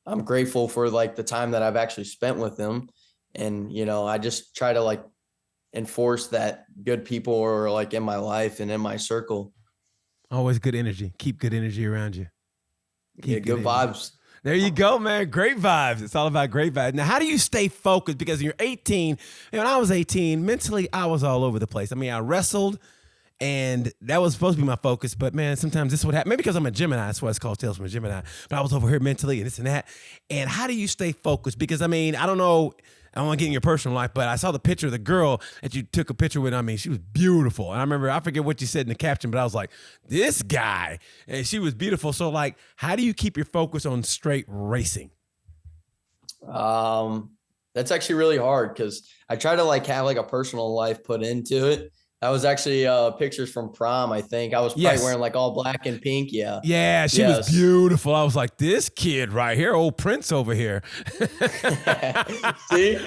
I'm grateful for like the time that I've actually spent with them. And, I just try to like enforce that good people are like in my life and in my circle. Always good energy. Keep good energy around you. Keep good vibes. There you go, man. Great vibes. It's all about great vibes. Now, how do you stay focused? Because when you're 18, when I was 18, mentally, I was all over the place. I mean, I wrestled, and that was supposed to be my focus. But, man, sometimes this would happen. Maybe because I'm a Gemini. That's why it's called Tales from a Gemini. But I was over here mentally and this and that. And how do you stay focused? Because, I mean, I don't know. I don't want to get in your personal life, but I saw the picture of the girl that you took a picture with. I mean, she was beautiful. And I remember, I forget what you said in the caption, but I was like, this guy. And she was beautiful. So, like, how do you keep your focus on straight racing? That's actually really hard because I try to like have like a personal life put into it. That was actually pictures from prom, I think. I was probably wearing like all black and pink. Yeah. Yeah, she was beautiful. I was like, this kid right here, old Prince over here. See?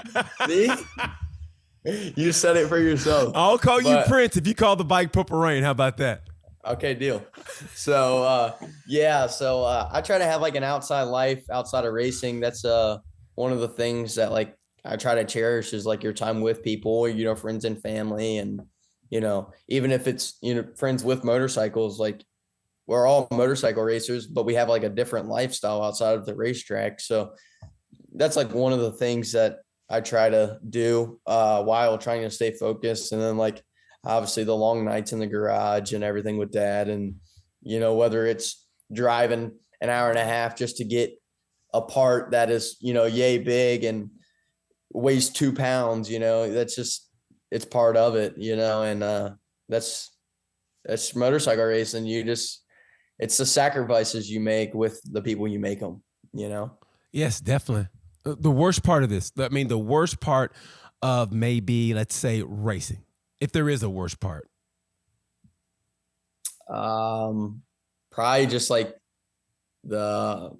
You said it for yourself. I'll call you Prince if you call the bike Purple Rain. How about that? Okay, deal. So, I try to have like an outside life outside of racing. That's one of the things that like I try to cherish is like your time with people, friends and family. And, even if it's, friends with motorcycles, like we're all motorcycle racers, but we have like a different lifestyle outside of the racetrack. So that's like one of the things that I try to do while trying to stay focused. And then like, obviously the long nights in the garage and everything with dad. And, whether it's driving an hour and a half just to get a part that is, yay big and weighs 2 pounds, that's just, it's part of it, and that's motorcycle racing. It's the sacrifices you make with the people you make them, Yes, definitely. The worst part of this, the worst part of maybe, let's say, racing, if there is a worst part. Probably just like the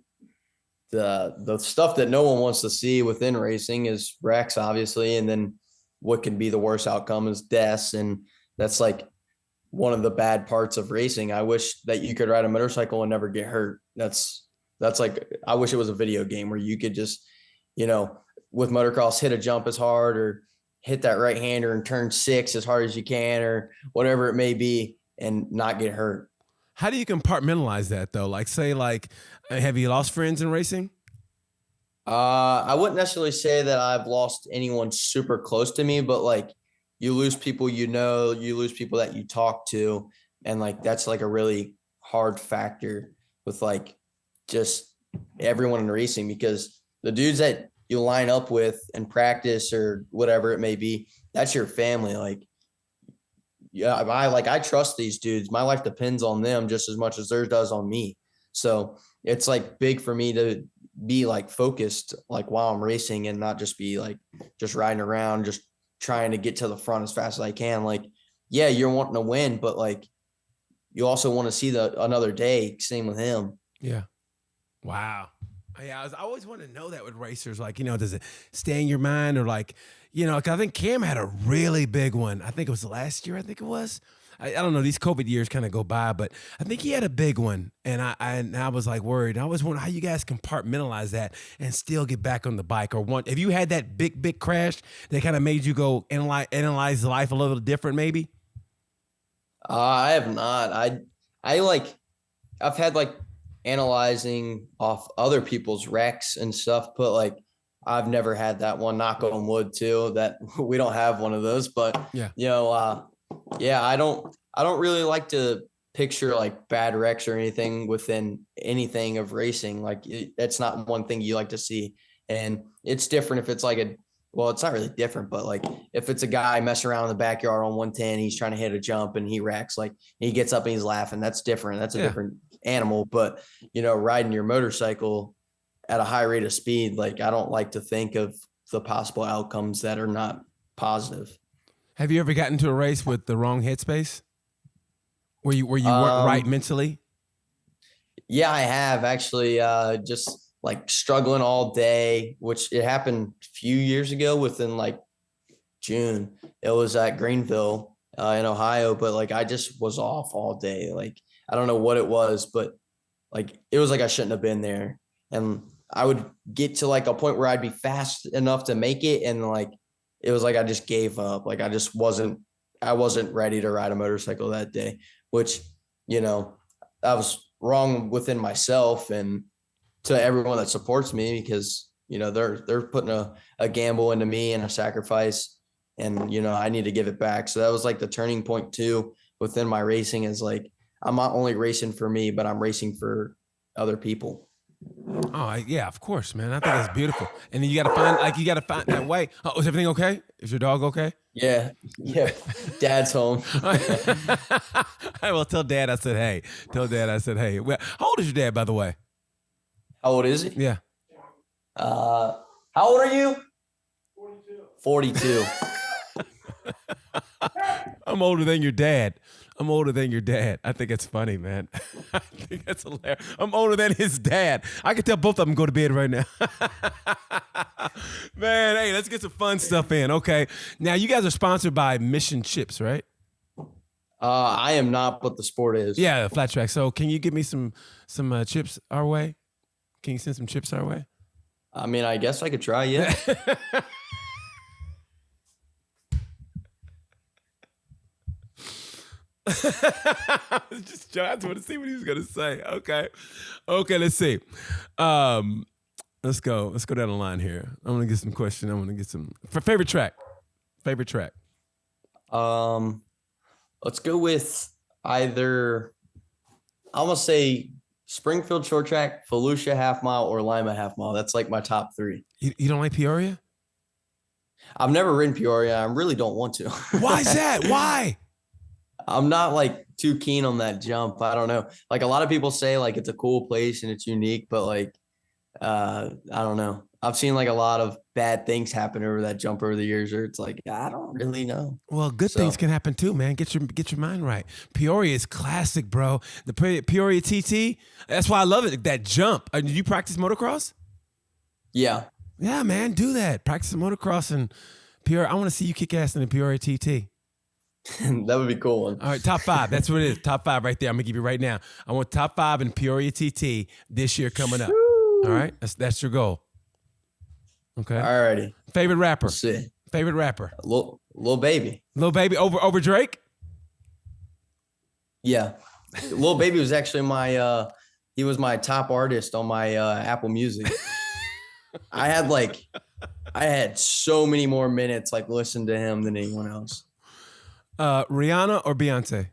stuff that no one wants to see within racing is wrecks, obviously. And then what can be the worst outcome is deaths. And that's like one of the bad parts of racing. I wish that you could ride a motorcycle and never get hurt. That's like, I wish it was a video game where you could just, with motocross, hit a jump as hard or hit that right hander and turn 6 as hard as you can, or whatever it may be, and not get hurt. How do you compartmentalize that though? Like say have you lost friends in racing? I wouldn't necessarily say that I've lost anyone super close to me, but like you lose people, you lose people that you talk to. And like, that's like a really hard factor with like just everyone in racing, because the dudes that you line up with and practice or whatever it may be, that's your family. Like, yeah, I trust these dudes. My life depends on them just as much as theirs does on me. So it's like big for me to be like focused, like while I'm racing, and not just be like, just riding around, just trying to get to the front as fast as I can. Like, yeah, you're wanting to win, but like, you also want to see another day. Same with him. Yeah. Wow. Yeah, I always want to know that with racers. Like, does it stay in your mind or like, 'cause I think Cam had a really big one. I think it was last year. I think it was. I don't know. These COVID years kind of go by, but I think he had a big one, and I was like worried. I was wondering how you guys compartmentalize that and still get back on the bike. Or have you had that big crash that kind of made you go analyze life a little different, maybe? I have not. I've had like analyzing off other people's wrecks and stuff, but like I've never had that one. Knock on wood too. That we don't have one of those, but Yeah. yeah, I don't really like to picture like bad wrecks or anything within anything of racing. Like that's not one thing you like to see. And it's different if it's like well, it's not really different, but like if it's a guy messing around in the backyard on 110, he's trying to hit a jump and he wrecks, like he gets up and he's laughing. That's different. That's a different animal. But riding your motorcycle at a high rate of speed, like I don't like to think of the possible outcomes that are not positive. Have you ever gotten into a race with the wrong headspace? Where you weren't right mentally? Yeah, I have actually just like struggling all day, which it happened a few years ago within like June. It was at Greenville in Ohio, but like I just was off all day. Like I don't know what it was, but like it was like I shouldn't have been there. And I would get to like a point where I'd be fast enough to make it, and like it was like I just gave up. Like I wasn't ready to ride a motorcycle that day, which, I was wrong within myself and to everyone that supports me, because, they're putting a gamble into me and a sacrifice, and, I need to give it back. So that was like the turning point too within my racing, is like, I'm not only racing for me, but I'm racing for other people. Oh, yeah, of course, man. I think that's beautiful. And then you got to find that way. Oh, is everything okay? Is your dog okay? Yeah. Dad's home. Well, tell Dad I said hey. Well, how old is your dad, by the way? How old is he? Yeah. How old are you? 42. I'm older than your dad. I think it's funny, man. I think that's hilarious. I'm older than his dad. I can tell both of them go to bed right now. Man, hey, let's get some fun stuff in. Okay. Now, you guys are sponsored by Mission Chips, right? I am not, but the sport is. Yeah, flat track. So can you give me some chips our way? Can you send some chips our way? I mean, I guess I could try, yeah. Just I just want to see what he was gonna say. Okay, let's see. Let's go down the line here. I want to get some questions. I want to get some favorite track. Let's go with either, I'm gonna say Springfield short track, Volusia half mile, or Lima half mile. That's like my top three. You don't like Peoria? I've never ridden Peoria. I really don't want to. Why is that? Why? I'm not like too keen on that jump. I don't know. Like a lot of people say like it's a cool place and it's unique, but like I don't know. I've seen like a lot of bad things happen over that jump over the years, or it's like I don't really know. Well, good things can happen too, man. Get your mind right. Peoria is classic, bro. The Peoria TT. That's why I love it. That jump. Did you practice motocross? Yeah. Yeah, man. Do that. Practice motocross and Peoria. I want to see you kick ass in the Peoria TT. That would be a cool one. All right, top 5. That's what it is. Top 5 right there. I'm gonna give you right now. I want top 5 in Peoria TT this year coming up. All right, that's your goal. Okay. All righty. Favorite rapper. Let's see. Favorite rapper. Lil Baby. Lil Baby over Drake. Yeah, Lil Baby was actually he was my top artist on my Apple Music. I had so many more minutes like listening to him than anyone else. Rihanna or Beyonce?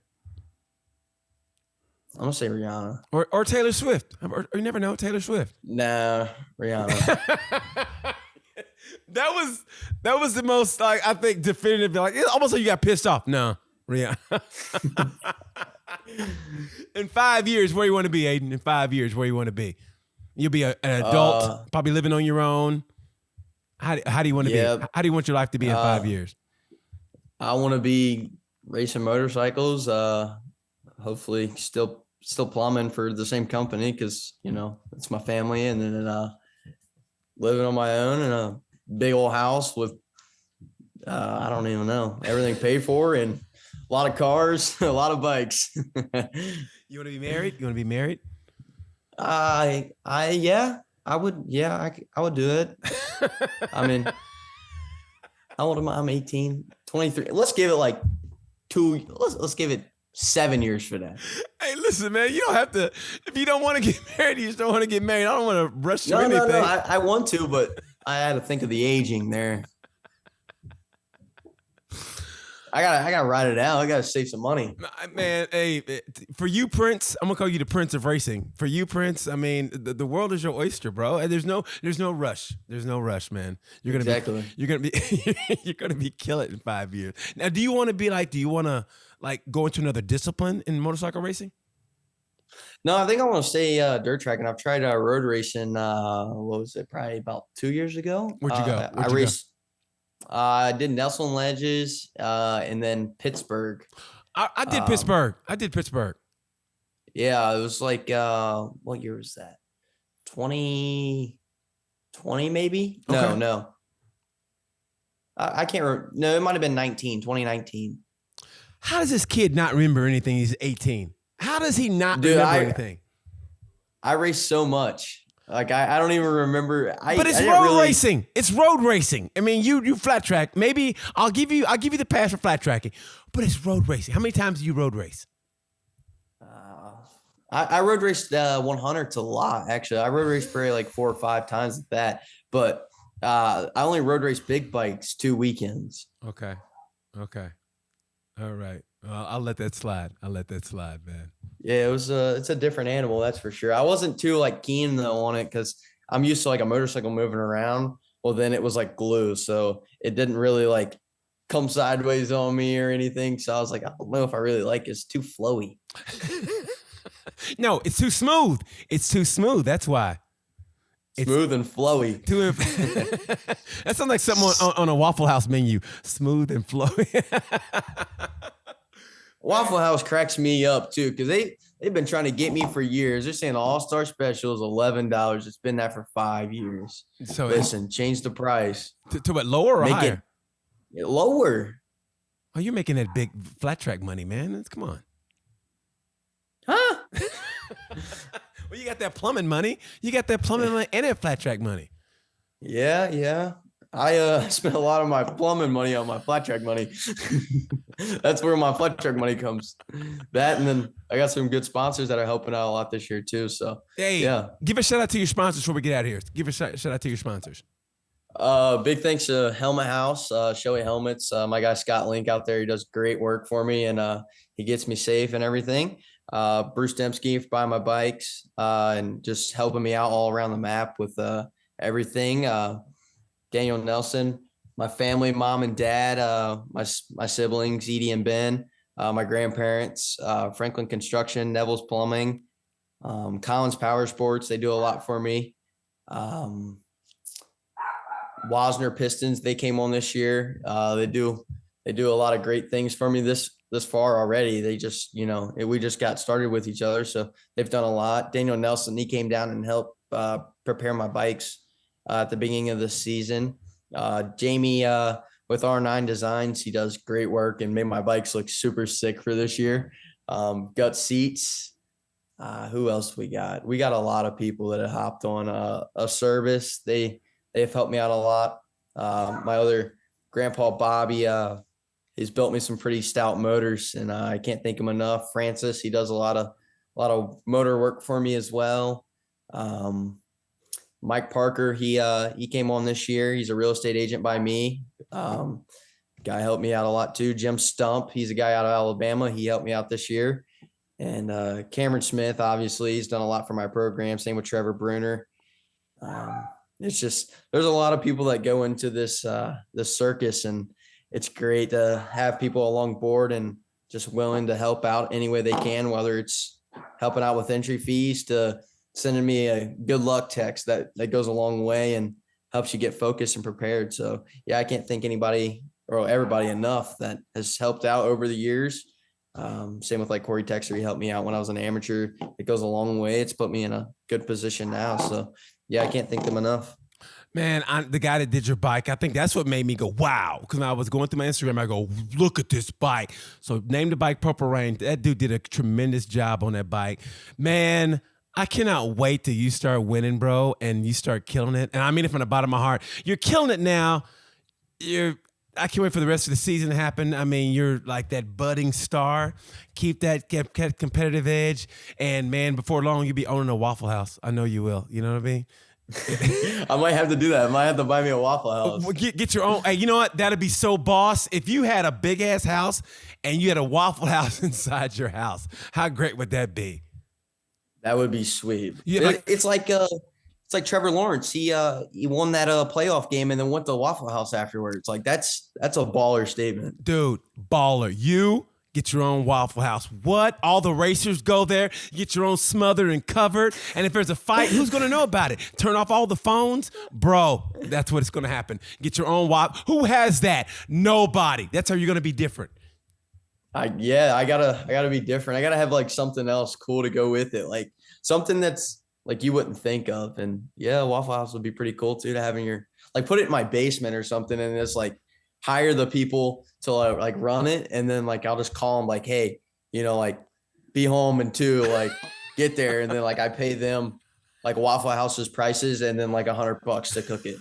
I'm gonna say Rihanna. Or Taylor Swift. Or you never know, Taylor Swift. Nah, Rihanna. that was the most like I think definitive. Like it's almost like you got pissed off. No, Rihanna. In 5 years, where you want to be, Aidan? In 5 years, where you want to be? You'll be an adult, probably living on your own. How do you want to be? How do you want your life to be in 5 years? I want to be racing motorcycles. Hopefully, still still plumbing for the same company because, it's my family. And then living on my own in a big old house with, I don't even know, everything paid for and a lot of cars, a lot of bikes. You want to be married? You want to be married? Yeah, I would. Yeah, I would do it. I mean, how old am I? I'm 18, 23. Let's give it like let's give it 7 years for that. Hey, listen, man, you don't have to, if you don't want to get married, you just don't want to get married. I don't want to rush you anything. No, I want to, but I had to think of the aging there. I gotta ride it out. I gotta save some money. Man, hey, for you, Prince, I'm gonna call you the Prince of racing. For you, Prince, I mean, the world is your oyster, bro. And there's no rush. There's no rush, man. You're gonna be killing it in 5 years. Now, do you want to go into another discipline in motorcycle racing? No, I think I want to stay dirt track, and I've tried road racing. What was it? Probably about 2 years ago. Where'd you go? I raced. I did Nelson Ledges, and then Pittsburgh. I did Pittsburgh. I did Pittsburgh. Yeah, it was like what year was that? 2020 maybe? Okay. No. I can't remember. No, it might have been 2019. How does this kid not remember anything? He's 18. How does he not remember anything? I raced so much. Like I don't even remember. But it's road racing. It's road racing. I mean, you flat track. Maybe I'll give you the pass for flat tracking. But it's road racing. How many times do you road race? I road raced 100s a lot, actually. I road raced probably like 4 or 5 times at that. But I only road raced big bikes 2 weekends. Okay. All right. I'll let that slide. Man. Yeah, it's a different animal, that's for sure. I wasn't too keen though on it because I'm used to a motorcycle moving around. Well, then it was like glue, so it didn't really come sideways on me or anything. So I was like, I don't know if I really like it. It's too flowy. No, it's too smooth. That's why. Smooth and flowy. That sounds like something on a Waffle House menu. Smooth and flowy. Waffle House cracks me up too because they've been trying to get me for years. They're saying the All-Star Special is $11. It's been that for 5 years. So listen, change the price to what, lower or higher? It lower. Oh, you're making that big flat track money, man. Come on. Huh? Well, you got that plumbing money. You got that plumbing money and that flat track money. Yeah. I spent a lot of my plumbing money on my flat track money. That's where my flat track money comes. That, and then I got some good sponsors that are helping out a lot this year too. So hey, yeah. Give a shout out to your sponsors before we get out of here. Give a shout out to your sponsors. Big thanks to Helmet House, Shoei Helmets. My guy Scott Link out there, he does great work for me, and he gets me safe and everything. Bruce Dembski for buying my bikes and just helping me out all around the map with everything. Daniel Nelson, my family, mom and dad, my siblings, Edie and Ben, my grandparents, Franklin Construction, Neville's Plumbing, Collins Power Sports. They do a lot for me. Wasner Pistons, they came on this year. They do a lot of great things for me this far already. They just, we just got started with each other. So they've done a lot. Daniel Nelson, he came down and helped prepare my bikes at the beginning of the season. Jamie with R9 Designs, he does great work and made my bikes look super sick for this year. Gut Seats. Who else we got? We got a lot of people that have hopped on a service. They've helped me out a lot. My other grandpa, Bobby, he's built me some pretty stout motors, and I can't thank him enough. Francis, he does a lot of motor work for me as well. Mike Parker, he came on this year. He's a real estate agent by me. Guy helped me out a lot too. Jim Stump, he's a guy out of Alabama. He helped me out this year. And Cameron Smith, obviously, he's done a lot for my program. Same with Trevor Bruner. It's just, there's a lot of people that go into this circus, and it's great to have people along board and just willing to help out any way they can, whether it's helping out with entry fees to sending me a good luck text that goes a long way and helps you get focused and prepared. So yeah, I can't thank anybody or everybody enough that has helped out over the years. Same with like Corey Texter. He helped me out when I was an amateur. It goes a long way. It's put me in a good position now. So yeah, I can't thank them enough. Man, the guy that did your bike, I think that's what made me go, wow. Because I was going through my Instagram, I go, look at this bike. So name the bike Purple Rain. That dude did a tremendous job on that bike. Man, I cannot wait till you start winning, bro, and you start killing it. And I mean it from the bottom of my heart. You're killing it now. I can't wait for the rest of the season to happen. I mean, you're like that budding star. Keep that competitive edge. And, man, before long, you'll be owning a Waffle House. I know you will. You know what I mean? I might have to do that. I might have to buy me a Waffle House. Get your own. Hey, you know what? That'd be so boss. If you had a big ass house and you had a Waffle House inside your house, how great would that be? That would be sweet. Yeah, it's like Trevor Lawrence. He won that playoff game and then went to Waffle House afterwards. Like that's a baller statement, dude. Baller. You get your own Waffle House. What? All the racers go there, get your own smothered and covered. And if there's a fight, who's going to know about it? Turn off all the phones? Bro, that's what it's going to happen. Get your own Waffle. Who has that? Nobody. That's how you're going to be different. I gotta be different. I gotta have like something else cool to go with it. Like something that's like you wouldn't think of. And yeah, Waffle House would be pretty cool too, to have in your, like put it in my basement or something and just like hire the people to like run it. And then like, I'll just call them like, hey, like be home in 2, like get there. And then like, I pay them like Waffle House's prices and then like $100 to cook it.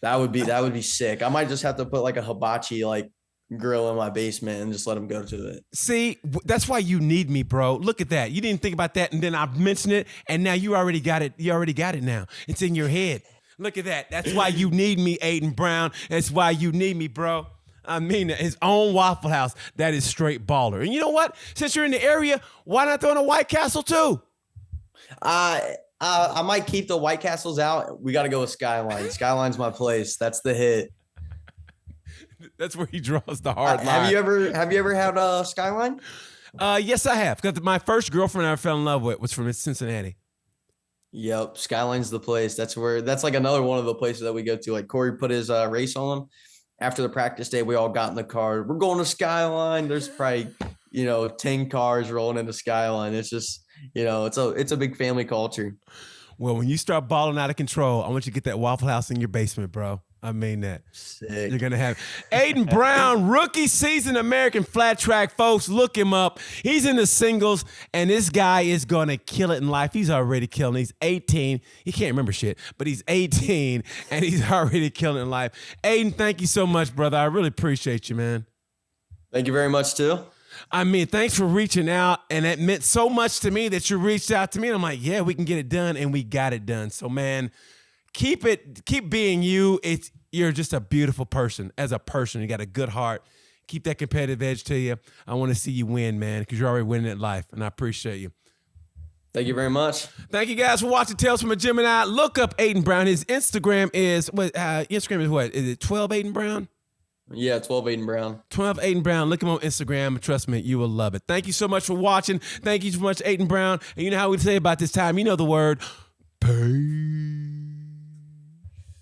That would be sick. I might just have to put like a hibachi, like grill in my basement and just let them go to it. See, that's why you need me, bro. Look at that. You didn't think about that. And then I mentioned it. And now you already got it. You already got it now. It's in your head. Look at that. That's why you need me, Aidan Brown. That's why you need me, bro. I mean, his own Waffle House. That is straight baller. And you know what? Since you're in the area, why not throw in a White Castle too? I might keep the White Castles out. We got to go with Skyline. Skyline's my place. That's the hit. That's where he draws the hard line. Have you ever had a Skyline? Yes, I have. Because my first girlfriend I fell in love with was from Cincinnati. Yep, Skyline's the place. That's like another one of the places that we go to. Like Corey put his race on. After the practice day, we all got in the car. We're going to Skyline. There's probably 10 cars rolling into Skyline. It's just it's a big family culture. Well, when you start balling out of control, I want you to get that Waffle House in your basement, bro. I mean that. Sick. You're going to have Aidan Brown, rookie season American Flattrack. Folks, look him up. He's in the singles, and this guy is going to kill it in life. He's already killing. He's 18. He can't remember shit, but he's 18, and he's already killing it in life. Aidan, thank you so much, brother. I really appreciate you, man. Thank you very much, too. I mean, thanks for reaching out, and it meant so much to me that you reached out to me, and I'm like, yeah, we can get it done, and we got it done. So, man, keep being you. You're just a beautiful person. As a person, you got a good heart. Keep that competitive edge to you. I want to see you win, man, because you're already winning at life, and I appreciate you. Thank you very much. Thank you guys for watching Tales from a Gemini. Look up Aidan Brown. His Instagram is what? Instagram is what? Is it 12 Aidan Brown? Yeah, 12 Aidan Brown. 12 Aidan Brown. Look him on Instagram. Trust me, you will love it. Thank you so much for watching. Thank you so much, Aidan Brown. And you know how we say about this time. You know the word. Peace.